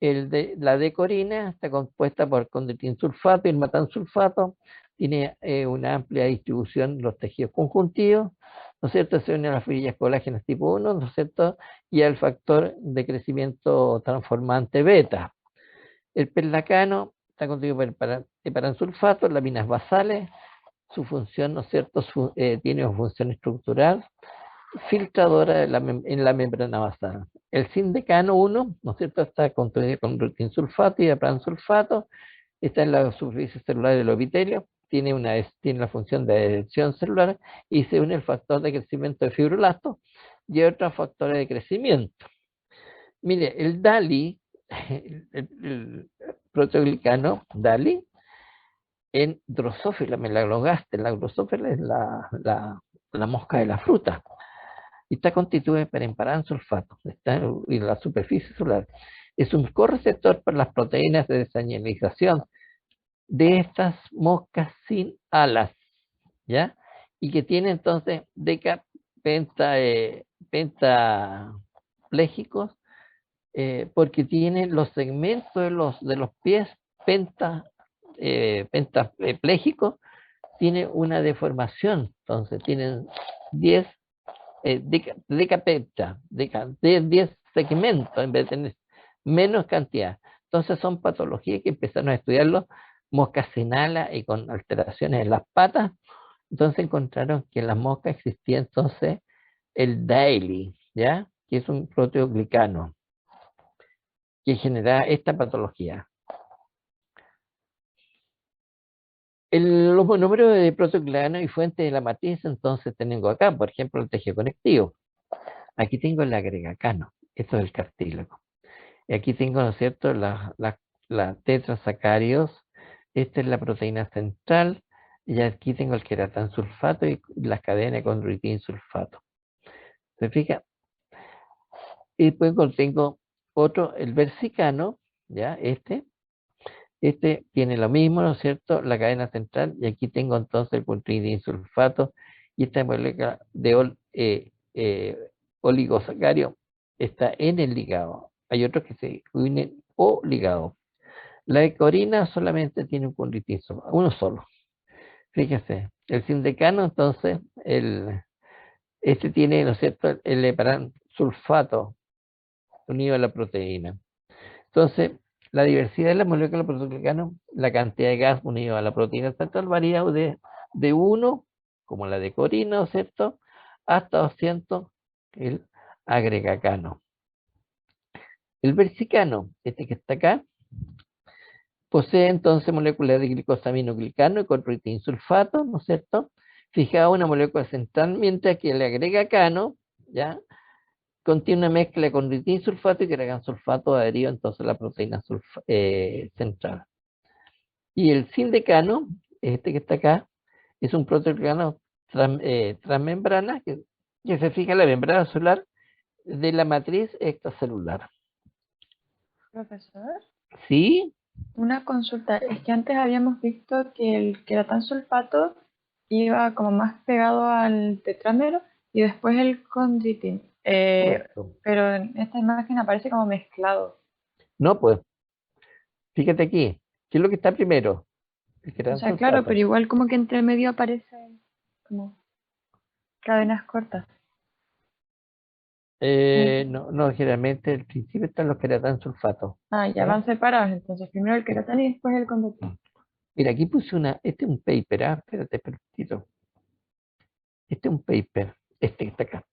S1: La decorina está compuesta por condroitin sulfato y el metansulfato, tiene una amplia distribución en los tejidos conjuntivos, ¿no es cierto? Se une a las fibrillas colágenas tipo 1, ¿no es cierto? Y al factor de crecimiento transformante beta. El perlacano está constituido por heparansulfato, laminas basales, su función, ¿no es cierto? Tiene una función estructural filtradora en la membrana basal. El sindecano 1, ¿no es cierto?, está constituido con condroitin sulfato y heparansulfato, está en la superficie celular del epitelio, tiene la función de adhesión celular y se une el factor de crecimiento de fibroblastos y otros factores de crecimiento. Mire, el DALI, el proteoglicano DALI, en Drosophila melanogaster. La Drosophila es la mosca de la fruta. Y está constituida por emparansulfato, está en la superficie celular. Es un correceptor para las proteínas de desalinalización de estas moscas sin alas, ¿ya? Y que tiene entonces pentapléjicos, porque tiene los segmentos de los pies pentapléjicos, tiene una deformación, entonces tienen 10 10 segmentos en vez de tener menos cantidad. Entonces son patologías que empezaron a estudiarlo, moscas sin ala y con alteraciones en las patas. Entonces encontraron que en las moscas existía entonces el Daily, ¿ya? Que es un proteoglicano que genera esta patología. Los monómeros de proteoglicano y fuente de la matriz, entonces tengo acá, por ejemplo, el tejido conectivo. Aquí tengo el agregacano, esto es el cartílago. Y aquí tengo, ¿no es cierto?, la tetrasacáridos. Esta es la proteína central. Y aquí tengo el queratansulfato y las cadenas con sulfato. ¿Se fija? Y después tengo otro, el versicano, ¿ya? Este tiene lo mismo, ¿no es cierto?, la cadena central. Y aquí tengo entonces el sulfato. Y esta molécula de oligosacario está en el ligado. Hay otros que se unen o ligado. La ecorina solamente tiene un conditismo, uno solo. Fíjese, el sindecano, entonces, este tiene, ¿no es cierto?, el heparan sulfato unido a la proteína. Entonces, la diversidad de las moléculas proteoglicano, la cantidad de gas unido a la proteína central varía de 1, como la de corina, ¿no es cierto?, hasta 200, el agregacano. El versicano, este que está acá, posee entonces moléculas de glicosaminoglicano y con sulfato, ¿no es cierto? Fijada una molécula central, mientras que el agregacano, ¿ya?, contiene una mezcla con sulfato y sulfato adherido entonces a la proteína central. Y el sindecano, este que está acá, es un proteoglicano transmembrana que se fija en la membrana celular de la matriz extracelular.
S3: Profesor,
S1: ¿Sí?
S3: una consulta. Es que antes habíamos visto que el queratansulfato iba como más pegado al tetrámero y después el condritin.
S1: Correcto.
S3: Pero en esta imagen aparece como mezclado.
S1: No, pues, fíjate aquí. ¿Qué es lo que está primero? El
S3: O sea, claro, pero
S1: queratansulfato.
S3: igual como que entre medio aparece como cadenas cortas.
S1: No, no, generalmente al principio están los queratansulfatos.
S3: Ah, ya
S1: ¿Ya?
S3: van separados, entonces primero el queratan y después el condritin.
S1: Mira, aquí puse este es un paper, espérate, permitito. Este es un paper, este que está acá.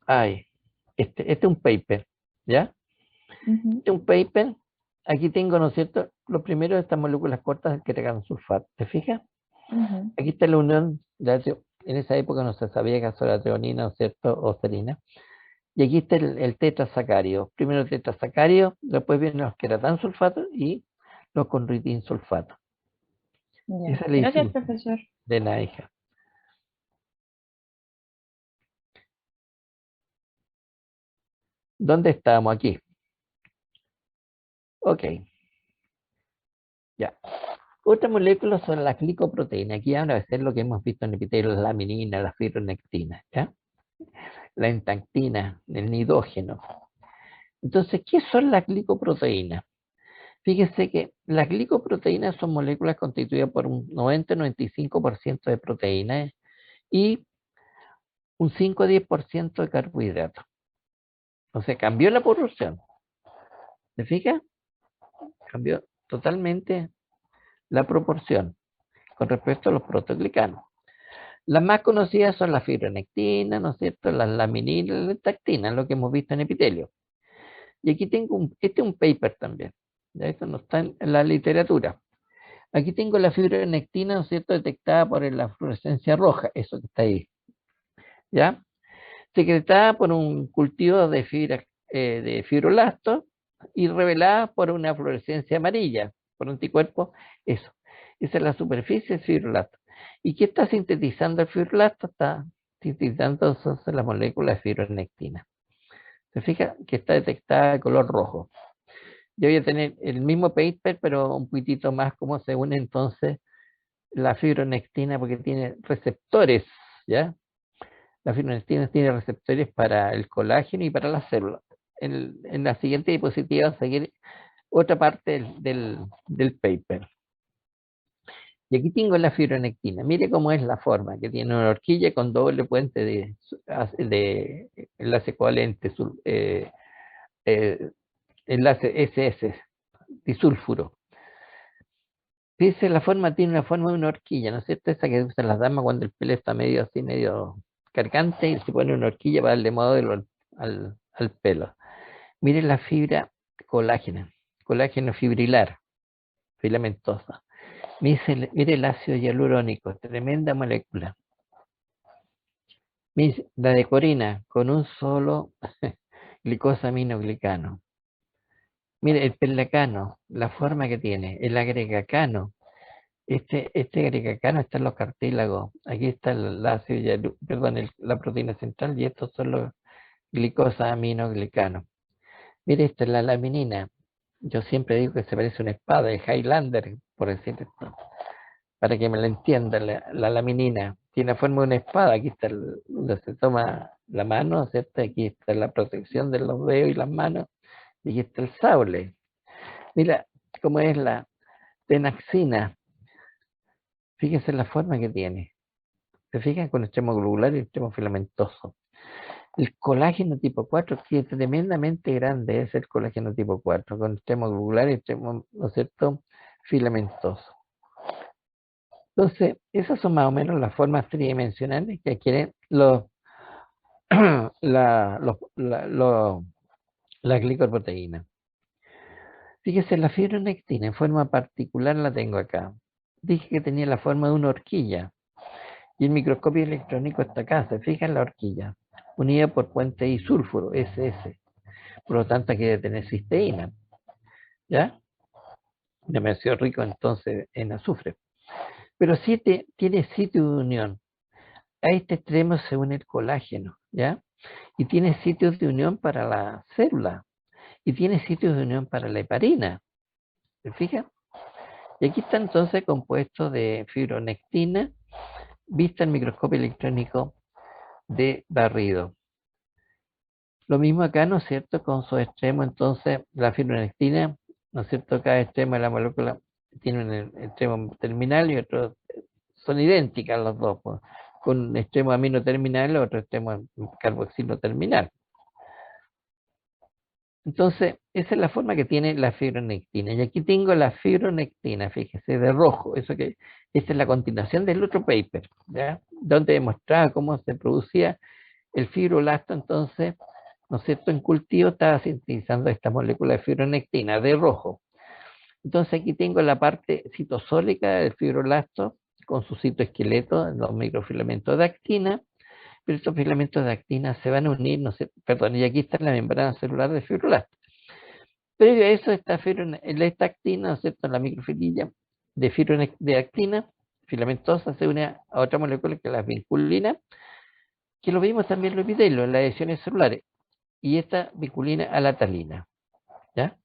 S1: Ay, este es un paper, ¿ya?
S3: Ujú,
S1: Este es un paper. Aquí tengo, ¿no es cierto?, lo primero de estas moléculas cortas del queratansulfato. ¿Te fijas?
S3: ujú.
S1: Aquí está la unión, en esa época no se sabía que era la treonina, ¿no es cierto?, o serina. Y aquí está el tetrasacario. Primero el tetrasacario, después vienen los queratansulfatos y los conritinsulfatos.
S3: Ya.
S1: Esa es la
S3: Gracias,
S1: distinción
S3: profesor.
S1: de la hija. ¿Dónde estamos? Aquí. Ok, ya. Otra molécula son las glicoproteínas. Aquí van a ser lo que hemos visto en el epitelio, la laminina, la fibronectina, ¿ya? La entactina, el nidógeno. Entonces, ¿qué son las glicoproteínas? Fíjese que las glicoproteínas son moléculas constituidas por un 90-95% de proteínas y un 5-10% de carbohidratos. O sea, cambió la proporción. ¿Se fija? Cambió totalmente la proporción con respecto a los proteoglicanos. Las más conocidas son la fibronectina, ¿no es cierto?, las lamininas y la tactina, lo que hemos visto en epitelio. Y aquí tengo este es un paper también. Ya esto no está en la literatura. Aquí tengo la fibronectina, ¿no es cierto?, detectada por la fluorescencia roja, eso que está ahí. ¿Ya? Secretada por un cultivo de fibra de fibroblastos y revelada por una fluorescencia amarilla, por anticuerpos, eso. Esa es la superficie del fibroblasto. ¿Y qué está sintetizando el fibroblasto? Está sintetizando entonces la molécula de fibronectina. Se fija que está detectada de color rojo. Yo voy a tener el mismo paper, pero un poquitito más cómo se une entonces la fibronectina, porque tiene receptores, ¿ya? La fibronectina tiene receptores para el colágeno y para las células. En la siguiente diapositiva va a seguir otra parte del paper. Y aquí tengo la fibronectina. Mire cómo es la forma, que tiene una horquilla con doble puente de enlace covalente, enlace SS, disulfuro. Dice, la forma tiene una forma de una horquilla, ¿no es cierto? Esa que usan las damas cuando el pelo está medio así, medio cargante, y se pone una horquilla para darle modelo al pelo. Mire la fibra colágeno fibrilar, filamentosa. Mire el ácido hialurónico, tremenda molécula. Mire la decorina, con un solo glicosaminoglicano. Mire el pelacano, la forma que tiene, el agregacano. Este agregacano está en los cartílagos. Aquí está el ácido la proteína central, y estos son los glicosaminoglicanos. Mire, esta es la laminina. Yo siempre digo que se parece a una espada de Highlander, por decir esto, para que me lo entienda. La laminina tiene la forma de una espada. Aquí está donde se toma la mano, ¿cierto? Aquí está la protección de los dedos y las manos, y aquí está el sable. Mira cómo es la tenaxina. Fíjense la forma que tiene. Se fijan con extremo globular y extremo filamentoso. El colágeno tipo 4, que es tremendamente grande, es el colágeno tipo 4, con extremo globular y extremo, ¿no es cierto?, filamentoso. Entonces, esas son más o menos las formas tridimensionales que adquieren la glicoproteína. Fíjese, la fibronectina en forma particular la tengo acá. Dije que tenía la forma de una horquilla. Y el microscopio electrónico está acá, se fija en la horquilla, unida por puente disulfuro, SS. Por lo tanto, aquí debe tener cisteína. ¿Ya? Demasiado rico entonces en azufre. Pero sí tiene sitio de unión. A este extremo se une el colágeno, ¿ya? Y tiene sitios de unión para la célula. Y tiene sitios de unión para la heparina. ¿Se fija? Y aquí está entonces compuesto de fibronectina, vista en microscopio electrónico de barrido. Lo mismo acá, ¿no es cierto?, con su extremo, entonces, la fibronectina, ¿no es cierto?, cada extremo de la molécula tiene un extremo terminal y otro, son idénticas los dos, pues, con un extremo amino terminal y otro extremo carboxilo terminal. Entonces, esa es la forma que tiene la fibronectina. Y aquí tengo la fibronectina, fíjese, de rojo. Esta es la continuación del otro paper, ¿ya?, donde demostraba cómo se producía el fibroblasto, entonces, ¿no es cierto?, en cultivo estaba sintetizando esta molécula de fibronectina de rojo. Entonces aquí tengo la parte citosólica del fibroblasto con su citoesqueleto, los microfilamentos de actina, pero estos filamentos de actina se van a unir, no sé, perdón, y aquí está la membrana celular del fibroblasto. Previo a eso, esta actina, ¿no es cierto?, la microfililla de actina filamentosa se une a otra molécula que es la vinculina, que lo vimos también en los epitelios, en las adhesiones celulares, y esta vinculina a la talina, ¿ya?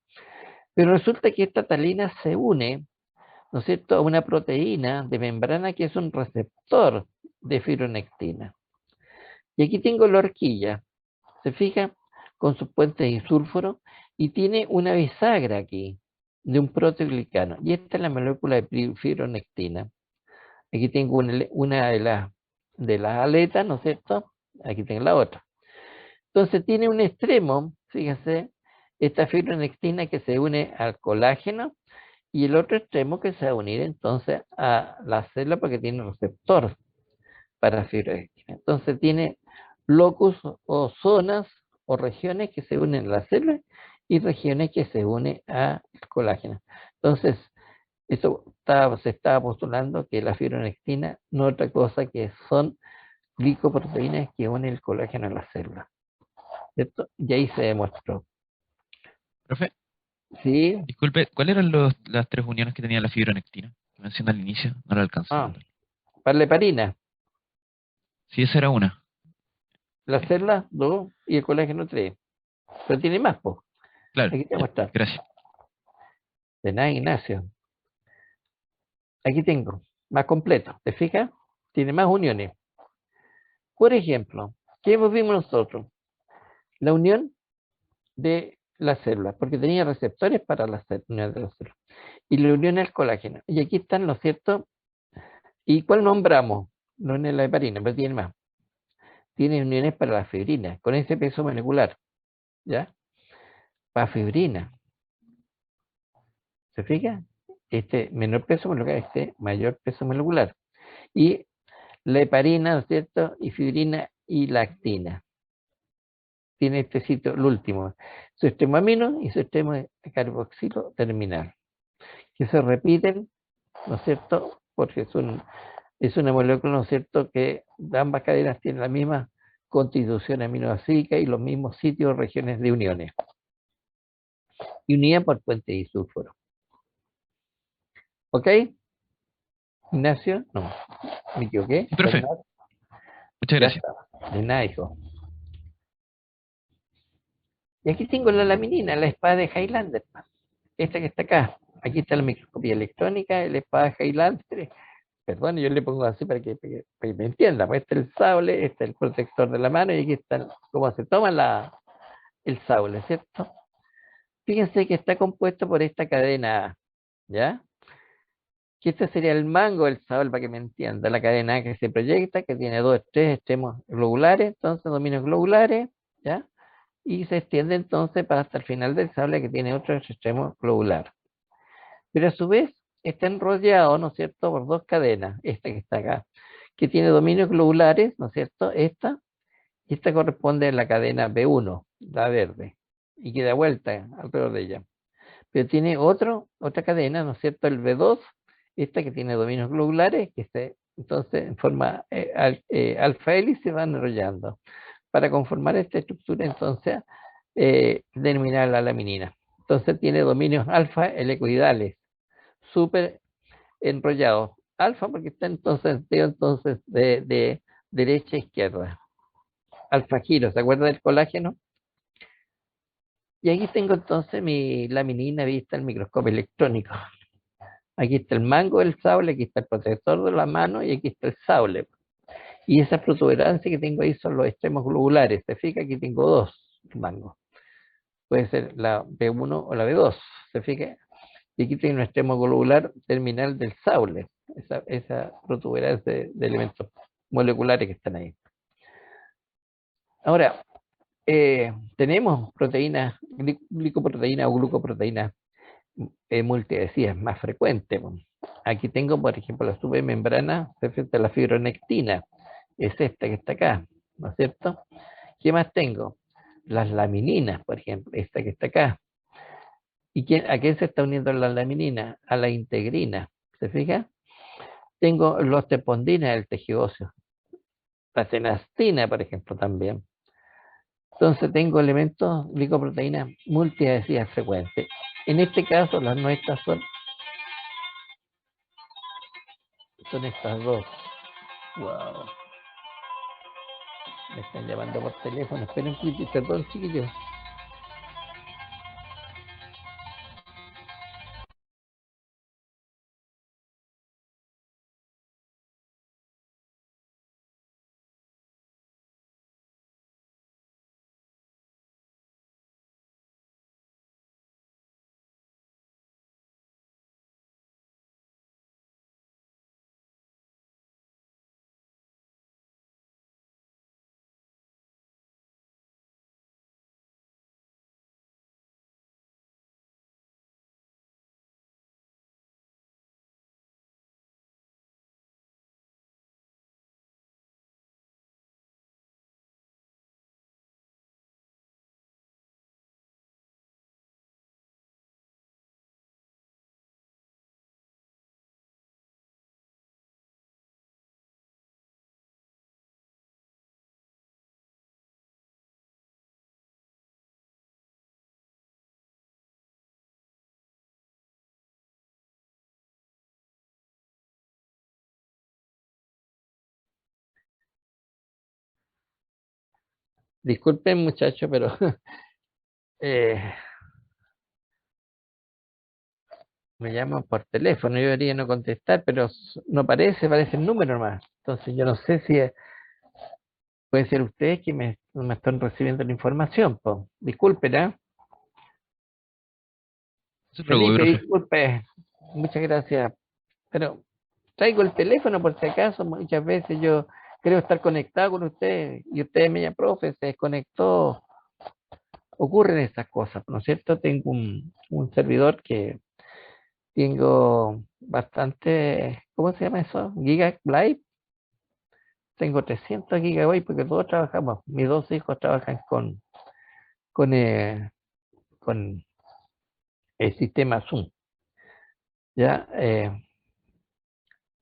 S1: Pero resulta que esta talina se une, ¿no es cierto?, a una proteína de membrana que es un receptor de fibronectina. Y aquí tengo la horquilla, se fija, con su puente disulfuro, y tiene una bisagra aquí, de un proteoglicano, y esta es la molécula de fibronectina. Aquí tengo una de las aletas, ¿no es cierto? Aquí tengo la otra. Entonces tiene un extremo, fíjense, esta fibronectina que se une al colágeno, y el otro extremo que se va a unir entonces a la célula porque tiene receptor para fibronectina. Entonces tiene locus o zonas o regiones que se unen a la célula y regiones que se unen al colágeno. Entonces, se estaba postulando que la fibronectina no es otra cosa que son glicoproteínas que unen el colágeno a la célula. ¿cierto? Y ahí se demostró.
S4: Profe,
S1: Sí,
S4: disculpe, ¿cuáles eran las tres uniones que tenía la fibronectina? Que menciona al inicio, no la alcanzó a
S1: ah,
S4: notar.
S1: para la heparina,
S4: Sí, esa era una.
S1: la célula 2 y el colágeno 3. Pero tiene más, pues.
S4: Claro,
S1: Aquí te
S4: ya,
S1: muestra.
S4: gracias.
S1: De nada, Ignacio. Aquí tengo, más completo. ¿Te fijas? Tiene más uniones. Por ejemplo, ¿qué vimos nosotros? La unión de las células, porque tenía receptores para las uniones de las células. Y la unión al colágeno. Y aquí están, ¿no es cierto? ¿Y cuál nombramos? No es la heparina, pero tiene más. Tiene uniones para la fibrina, con ese peso molecular. ¿Ya? Para fibrina. ¿Se fija? Este menor peso molecular, este mayor peso molecular. Y la heparina, ¿no es cierto? Y fibrina y lactina. Tiene este sitio, el último. Su extremo amino y su extremo carboxilo terminal. Que se repiten, ¿no es cierto? Porque es una molécula, ¿no es cierto?, que ambas cadenas tienen la misma constitución aminoácidica y los mismos sitios o regiones de uniones. Y unida por puente disulfuro. ¿Ok? Ignacio, no, me equivoqué.
S4: Sí, profe,
S1: Bernardo,
S4: muchas
S1: ya
S4: gracias.
S1: está. De nada, hijo. Y aquí tengo la laminina, la espada de Highlander. Esta que está acá. Aquí está la microscopía electrónica, la espada de Highlander. Perdón, yo le pongo así para que me entienda. Pues este es el sable, este es el protector de la mano y aquí está cómo se toma el sable, ¿cierto? Fíjense que está compuesto por esta cadena A, ¿ya? Que este sería el mango del sable, para que me entienda. La cadena A que se proyecta, que tiene tres extremos globulares, entonces dominios globulares, ¿ya? Y se extiende entonces para hasta el final del sable, que tiene otro extremo globular. Pero a su vez está enrollado, ¿no es cierto?, por dos cadenas, esta que está acá, que tiene dominios globulares, ¿no es cierto? Y esta corresponde a la cadena B1, la verde, y que da vuelta alrededor de ella. Pero tiene otra cadena, ¿no es cierto?, el B2, esta que tiene dominios globulares, entonces en forma alfa hélice van enrollando. Para conformar esta estructura, entonces, denominar la laminina. Entonces tiene dominios alfa helicoidales, súper enrollados. Alfa porque está entonces, de derecha a izquierda. Alfa giro, ¿se acuerda del colágeno? Y aquí tengo entonces mi laminina vista al microscopio electrónico. Aquí está el mango del sable, aquí está el protector de la mano y aquí está el sable. Y esa protuberancia que tengo ahí son los extremos globulares. Se fija, aquí tengo dos mangos. Puede ser la B1 o la B2. Se fija. Y aquí tengo un extremo globular terminal del sable. Esa protuberancia de elementos moleculares que están ahí. Ahora, tenemos proteínas, glicoproteína o glucoproteína multidesías más frecuente. Aquí tengo, por ejemplo, la submembrana referente a la fibronectina. Es esta que está acá, ¿no es cierto? ¿Qué más tengo? Las lamininas, por ejemplo, esta que está acá. ¿Y a quién se está uniendo la laminina? A la integrina. ¿Se fija? Tengo los tepondinas del tejido óseo. La cenastina, por ejemplo, también. Entonces tengo elementos glicoproteínas multiadhesivas frecuentes. En este caso, las nuestras son estas dos. Wow. Me están llamando por teléfono. Esperen, perdón, chiquillos. Disculpen muchachos, pero eh, me llaman por teléfono. Yo debería no contestar, pero no parece el número nomás. Entonces yo no sé si puede ser ustedes que me están recibiendo la información. Po. Disculpen, ¿ah?
S4: No se preocupe,
S1: Felipe,
S4: profe.
S1: disculpe. Muchas gracias. Pero traigo el teléfono por si acaso. Muchas veces yo creo estar conectado con usted y usted me llama, profe, se desconectó. Ocurren estas cosas, ¿no es cierto? Tengo un servidor que tengo bastante, ¿cómo se llama eso? Gigabyte. Tengo 300 gigabytes porque todos trabajamos. Mis dos hijos trabajan con, eh, con el sistema Zoom. Ya,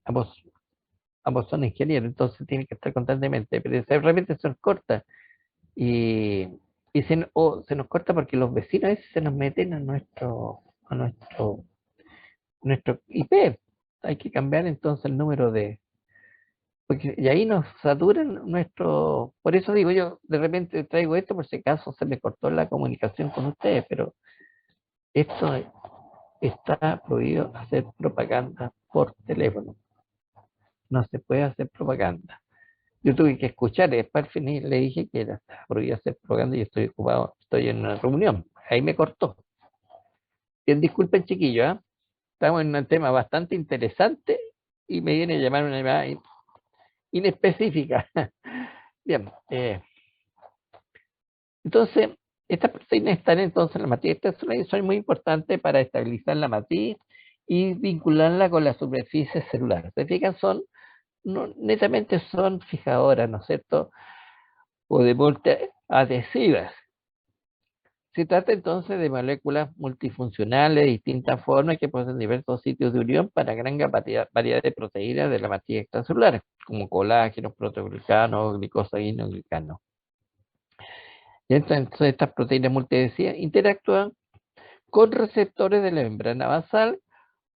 S1: ambos, ambos son ingenieros, entonces tienen que estar constantemente. Pero de repente se nos corta y, se nos corta porque los vecinos a veces se nos meten a nuestro IP. Hay que cambiar entonces el número y ahí nos saturan por eso digo yo, de repente traigo esto por si acaso se me cortó la comunicación con ustedes, pero esto está prohibido hacer propaganda por teléfono, no se puede hacer propaganda. Yo tuve que escuchar, y después al final le dije que era prohibido hacer propaganda y estoy ocupado, estoy en una reunión, ahí me cortó. Bien, disculpen chiquillos, ¿ah? Estamos en un tema bastante interesante y me viene a llamar una llamada inespecífica. Bien, entonces, estas proteínas están entonces en la matriz. Estas son muy importantes para estabilizar la matriz y vincularla con la superficie celular. ¿Se fijan? Netamente son fijadoras, ¿no es cierto? O de muerte adhesivas. Se trata entonces de moléculas multifuncionales de distintas formas que poseen diversos sitios de unión para gran variedad de proteínas de la matriz extracelular, como colágenos, proteoglicanos, glicosaminoglicano. Y entonces estas proteínas multiadhesivas interactúan con receptores de la membrana basal,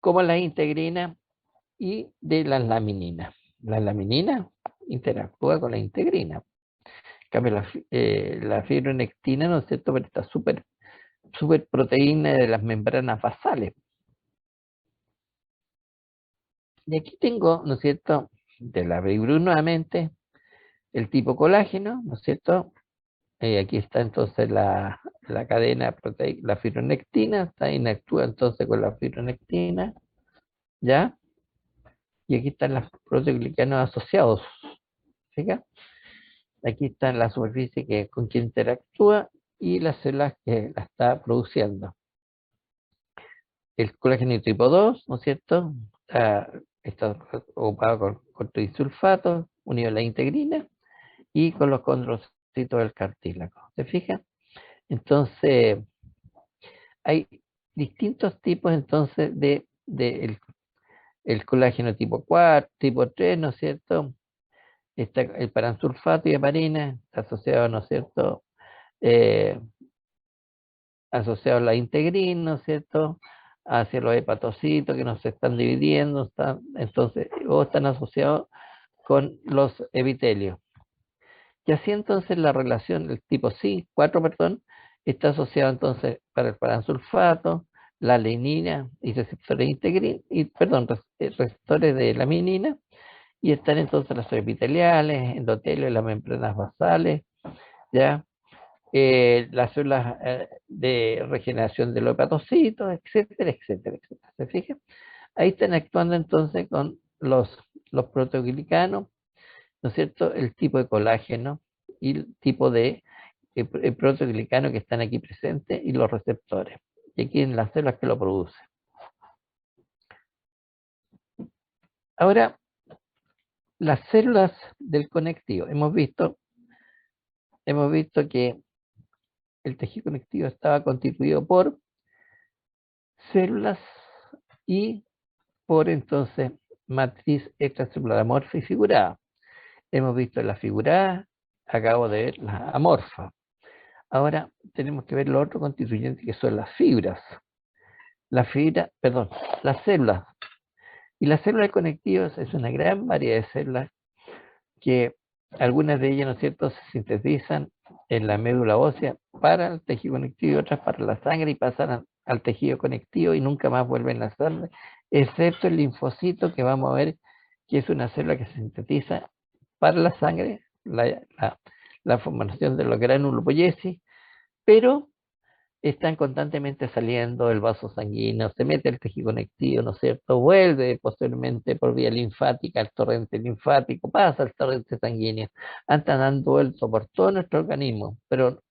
S1: como la integrina y de las lamininas. La laminina interactúa con la integrina. En cambio, la fibronectina, ¿no es cierto? Pero esta super proteína de las membranas basales. Y aquí tengo, ¿no es cierto? De la Breibrus nuevamente, el tipo colágeno, ¿no es cierto? Aquí está entonces la cadena proteica, la fibronectina, está inactúa entonces con la fibronectina, ¿ya? Y aquí están los proteoglicanos asociados, ¿fija? Aquí está en la superficie con que interactúa y las células que la está produciendo. El colágeno tipo 2, ¿no es cierto? Está ocupado con trisulfato, unido a la integrina y con los condrocitos del cartílago. ¿Se fijan? Entonces, hay distintos tipos entonces el colágeno tipo 4, tipo 3, ¿no es cierto? Está el paransulfato y heparina, está asociado, ¿no es cierto? Eh, Asociado a la integrina, ¿no es cierto? Hacia los hepatocitos que nos están dividiendo, entonces, o están asociados con los epitelios. Y así entonces la relación del tipo 4, perdón, está asociado entonces para el paransulfato, la adenina y receptores receptores de la minina, y están entonces las epiteliales, endotelios, las membranas basales, ¿ya? Las células de regeneración de los hepatocitos, etcétera, etcétera, etcétera. ¿Se fijan? Ahí están actuando entonces con los proteoglicanos, ¿no es cierto? El tipo de colágeno y el tipo de el proteoglicano que están aquí presentes y los receptores. Y aquí en las células que lo producen. Ahora, las células del conectivo. Hemos visto que el tejido conectivo estaba constituido por células y por entonces matriz extracelular amorfa y figurada. Hemos visto la figurada, acabo de ver la amorfa. Ahora tenemos que ver lo otro constituyente que son las fibras. Las células. Y las células conectivas es una gran variedad de células que algunas de ellas, ¿no es cierto?, se sintetizan en la médula ósea para el tejido conectivo y otras para la sangre y pasan al tejido conectivo y nunca más vuelven a la sangre, excepto el linfocito que vamos a ver que es una célula que se sintetiza para la sangre, la formación de los gránulos Poyesi, pero están constantemente saliendo del vaso sanguíneo, se mete el tejido conectivo, ¿no es cierto? Vuelve posteriormente por vía linfática al torrente linfático, pasa al torrente sanguíneo, andan dando vuelto por todo nuestro organismo, pero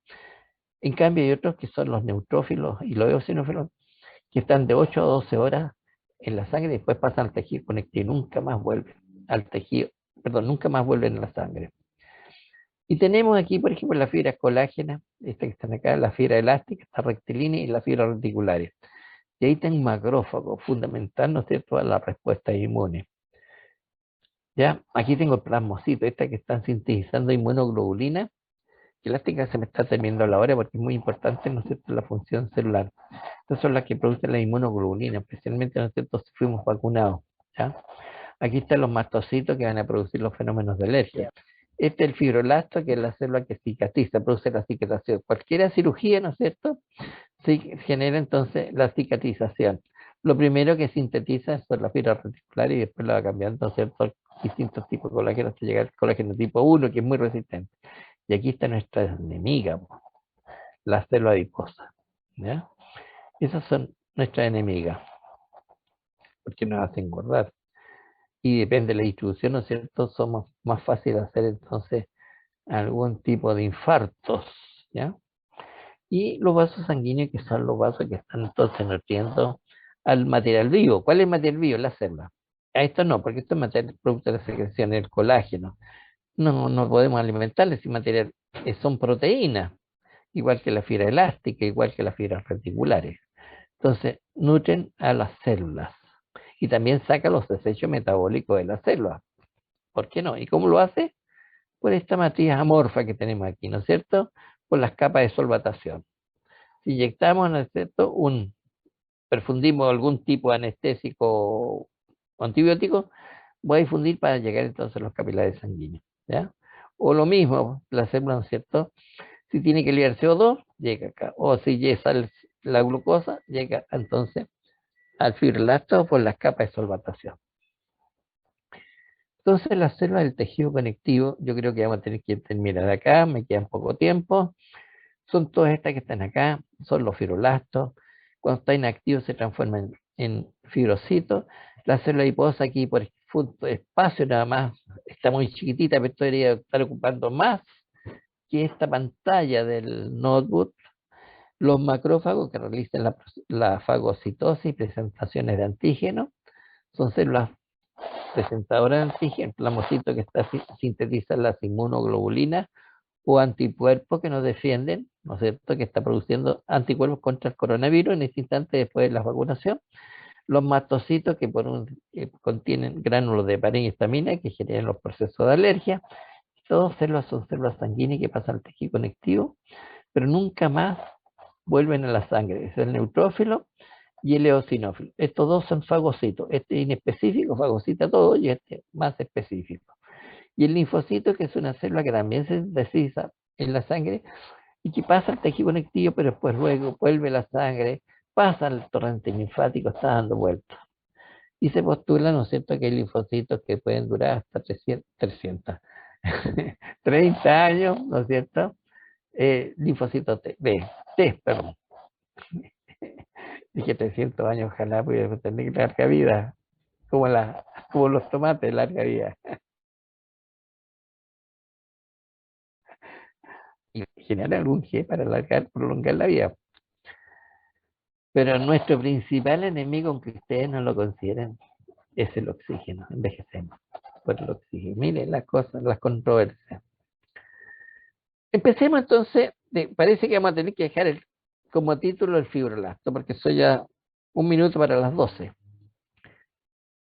S1: en cambio hay otros que son los neutrófilos y los eosinófilos que están de 8 a 12 horas en la sangre y después pasan al tejido conectivo, nunca más vuelven al tejido, perdón, nunca más vuelven a la sangre. Y tenemos aquí, por ejemplo, las fibras colágenas, estas que están acá, la fibra elástica, la rectilínea y la fibra reticulares. Y ahí está un macrófago fundamental, ¿no es cierto?, a la respuesta inmune. Ya, aquí tengo el plasmocito, esta que están sintetizando inmunoglobulina, que elástica se me está terminando la hora porque es muy importante, ¿no es cierto?, la función celular. Estas son las que producen la inmunoglobulina, especialmente, ¿no es cierto?, si fuimos vacunados. ¿Ya? Aquí están los mastocitos que van a producir los fenómenos de alergia. Este es el fibroblasto, que es la célula que cicatriza, produce la cicatrización. Cualquier cirugía, ¿no es cierto?, genera entonces la cicatrización. Lo primero que sintetiza son las fibras reticulares y después la va cambiando, ¿no es cierto?, distintos tipos de colágeno hasta llegar al colágeno tipo 1, que es muy resistente. Y aquí está nuestra enemiga, la célula adiposa. ¿Ya? Esas son nuestras enemigas, porque nos hacen engordar. Y depende de la distribución, ¿no es cierto?, somos más fácil de hacer entonces algún tipo de infartos, ¿ya? Y los vasos sanguíneos, que son los vasos que están entonces nutriendo al material vivo. ¿Cuál es el material vivo? La célula. A esto no, porque esto es material producto de la secreción del colágeno. No podemos alimentarles sin material, son proteínas, igual que la fibra elástica, igual que las fibras reticulares. Entonces, nutren a las células y también saca los desechos metabólicos de las células. ¿Por qué no? ¿Y cómo lo hace? Por esta matriz amorfa que tenemos aquí, ¿no es cierto?, por las capas de solvatación. Si inyectamos, ¿no es cierto?, perfundimos algún tipo de anestésico o antibiótico, voy a difundir para llegar entonces a los capilares sanguíneos, ¿ya? O lo mismo, la célula, ¿no es cierto?, si tiene que liberar CO2, llega acá. O si ya sale la glucosa, llega entonces al fibroblasto por las capas de solvatación. Entonces las células del tejido conectivo, yo creo que vamos a tener que terminar acá, me queda poco tiempo. Son todas estas que están acá, son los fibroblastos. Cuando está inactivo se transforman en fibrocitos. La célula adiposa aquí por espacio nada más está muy chiquitita, pero esto debería estar ocupando más que esta pantalla del notebook. Los macrófagos que realizan la fagocitosis, presentaciones de antígenos, son células presentadoras de antígenos, el plasmocito que sintetiza las inmunoglobulinas o anticuerpos que nos defienden, ¿no es cierto?, que está produciendo anticuerpos contra el coronavirus en este instante después de la vacunación. Los mastocitos que contienen gránulos de heparina y histamina que generan los procesos de alergia. Todas células son células sanguíneas que pasan al tejido conectivo, pero nunca más vuelven a la sangre. Es el neutrófilo y el eosinófilo. Estos dos son fagocitos. Este inespecífico fagocita todo y este más específico. Y el linfocito, que es una célula que también se sintetiza en la sangre y que pasa al tejido conectivo, pero después luego vuelve a la sangre, pasa al torrente linfático, está dando vueltas. Y se postula, ¿no es cierto?, que hay linfocitos que pueden durar hasta 30 años, ¿no es cierto? Linfocitos T, perdón. Dije 300 años, ojalá pudiera tener larga vida, como los tomates, larga vida. Y generar algún G para prolongar la vida. Pero nuestro principal enemigo, aunque ustedes no lo consideren, es el oxígeno. Envejecemos por el oxígeno. Miren las cosas, las controversias. Empecemos entonces, parece que vamos a tener que dejar como título el fibroblasto, porque soy ya 1 minuto para las 12.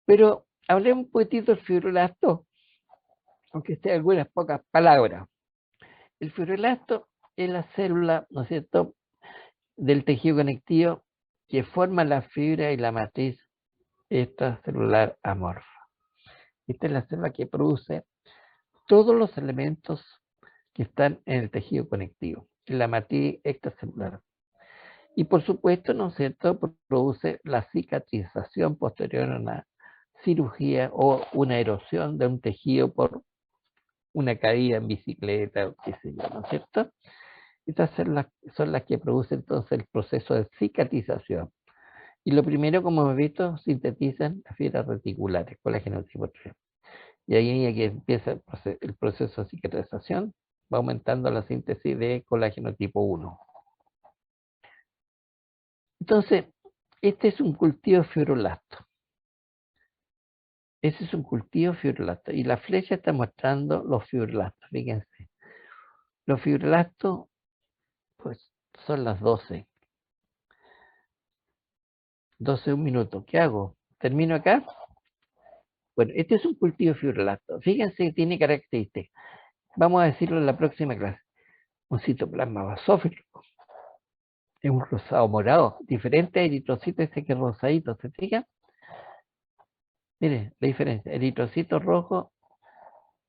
S1: Pero hablemos un poquitito del fibroblasto, aunque esté algunas pocas palabras. El fibroblasto es la célula, ¿no es cierto?, del tejido conectivo que forma la fibra y la matriz extracelular amorfa. Esta es la célula que produce todos los elementos que están en el tejido conectivo, en la matriz extracelular. Y por supuesto, ¿no es cierto?, produce la cicatrización posterior a una cirugía o una erosión de un tejido por una caída en bicicleta o qué sé yo, ¿no es cierto? Estas son las que producen entonces el proceso de cicatrización. Y lo primero, como hemos visto, sintetizan las fibras reticulares, colágeno tipo 3. Y ahí es que empieza el proceso de cicatrización, va aumentando la síntesis de colágeno tipo 1. Entonces, este es un cultivo fibroblasto. Ese es un cultivo fibroblasto. Y la flecha está mostrando los fibroblastos. Fíjense. Los fibroblastos, pues, son las 12. 12 un minuto. ¿Qué hago? ¿Termino acá? Bueno, este es un cultivo fibroblasto. Fíjense que tiene características. Vamos a decirlo en la próxima clase. Un citoplasma basófilo. Es un rosado morado. Diferente a eritrocito ese que es rosadito. ¿Se fijan? Miren la diferencia. Eritrocito rojo,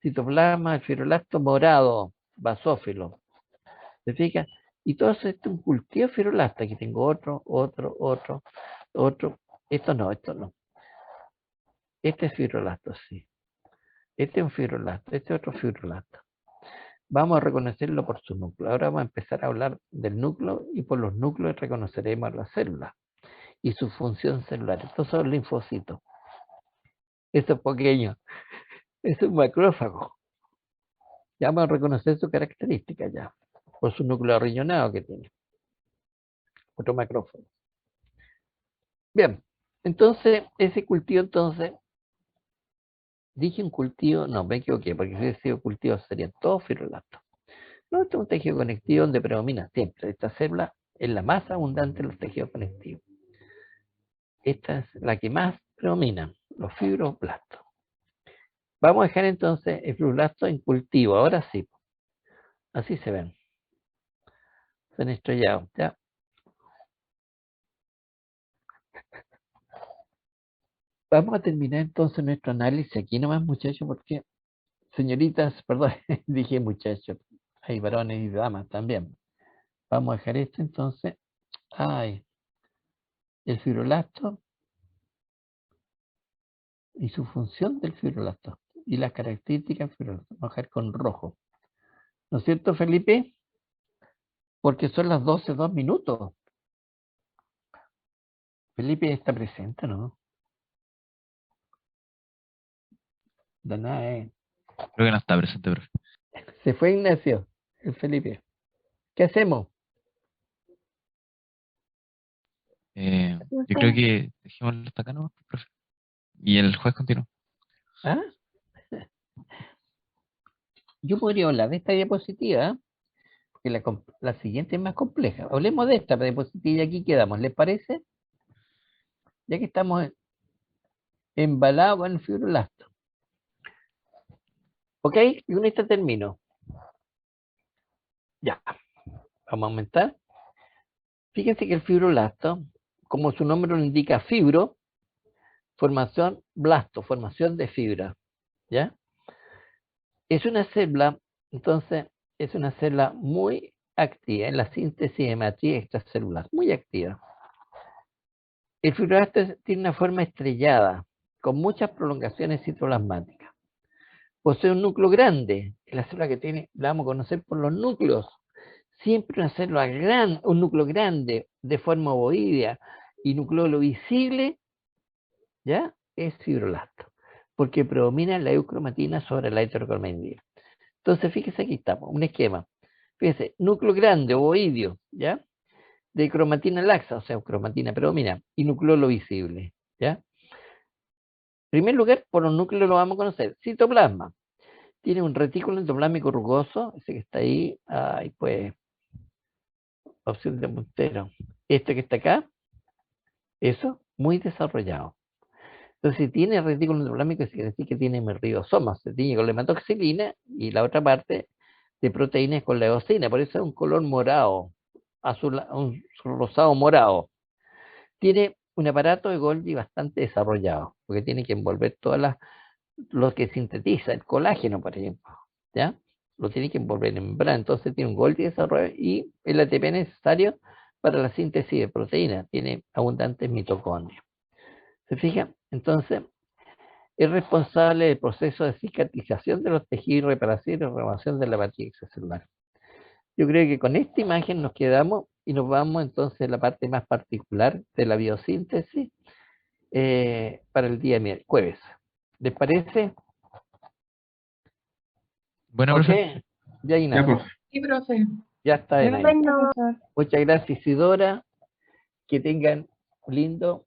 S1: citoplasma, el fibroblasto morado, basófilo. ¿Se fijan? Y todo esto es un cultivo fibroblasto. Aquí tengo otro. Esto no. Este es fibroblasto, sí. Este es un fibroblasto. Este es otro fibroblasto. Vamos a reconocerlo por su núcleo. Ahora vamos a empezar a hablar del núcleo y por los núcleos reconoceremos las células y su función celular. Estos son los linfocitos. Eso es pequeño. Es un macrófago. Ya vamos a reconocer su característica ya. Por su núcleo arriñonado que tiene. Otro macrófago. Bien. Entonces, ese cultivo, dije un cultivo, no, me equivoqué, porque si hubiese sido cultivo serían todos fibroblastos. No, este es un tejido conectivo donde predomina siempre. Esta célula es la más abundante en los tejidos conectivos. Esta es la que más predomina, los fibroblastos. Vamos a dejar entonces el fibroblasto en cultivo. Ahora sí. Así se ven. Son estrellados. ¿Ya? Vamos a terminar entonces nuestro análisis aquí nomás, muchachos, porque, señoritas, perdón, dije muchachos. Hay varones y damas también. Vamos a dejar esto entonces. El fibroblasto y su función del fibroblasto. Y las características del fibroblasto. Vamos a dejar con rojo. ¿No es cierto, Felipe? Porque son las 12, 2 minutos. Felipe está presente, ¿no? Danae.
S4: Creo que no está presente, profe.
S1: Se fue Ignacio, el Felipe. ¿Qué hacemos?
S4: Yo creo que dejémoslo hasta acá, ¿no, profe? Y el juez continúa.
S1: ¿Ah? Yo podría hablar de esta diapositiva, ¿eh? Porque la siguiente es más compleja. Hablemos de esta diapositiva y aquí quedamos. ¿Les parece? Ya que estamos embalados con el fibroblasto. ¿Ok? Y con esta termino. Ya. Vamos a aumentar. Fíjense que el fibroblasto, como su nombre lo indica, fibro, formación blasto, formación de fibra. ¿Ya? Es una célula, entonces, es una célula muy activa en la síntesis de matriz extracelular, muy activa. El fibroblasto tiene una forma estrellada, con muchas prolongaciones citoplasmáticas. Posee un núcleo grande, es la célula que tiene, la vamos a conocer por los núcleos. Siempre una célula grande, un núcleo grande, de forma ovoidea y nucleolo visible, ¿ya? Es fibroblasto, porque predomina la eucromatina sobre la heterocromatina. Entonces, fíjese, aquí estamos, un esquema. Fíjese, núcleo grande, ovoideo, ¿ya? De cromatina laxa, o sea, cromatina predomina, y nucleolo visible, ¿ya? En primer lugar, por un núcleo lo vamos a conocer. Citoplasma. Tiene un retículo endoplasmico rugoso, ese que está ahí, pues, opción de puntero. Este que está acá, eso, muy desarrollado. Entonces, si tiene retículo endoplasmico, quiere decir que tiene ribosomas, se tiñe con la hematoxilina y la otra parte de proteínas con la eosina, por eso es un color morado, azul, un rosado morado. Tiene un aparato de Golgi bastante desarrollado, porque tiene que envolver todas lo que sintetiza, el colágeno, por ejemplo, ¿ya? lo tiene que envolver en membrana, entonces tiene un Golgi desarrollo y el ATP necesario para la síntesis de proteínas, tiene abundantes mitocondrias. ¿Se fijan? Entonces, es responsable del proceso de cicatrización de los tejidos, reparación y renovación de la matriz extracelular. Yo creo que con esta imagen nos quedamos y nos vamos entonces a la parte más particular de la biosíntesis para el día jueves. ¿Les parece?
S4: Bueno,
S1: Ok,
S4: profe.
S1: ya
S5: Ya,
S1: Ignacio,
S5: profe.
S3: Sí, profe.
S1: ya está en ahí.
S2: Bueno.
S3: Profesor.
S1: Muchas gracias Isidora, que tengan un lindo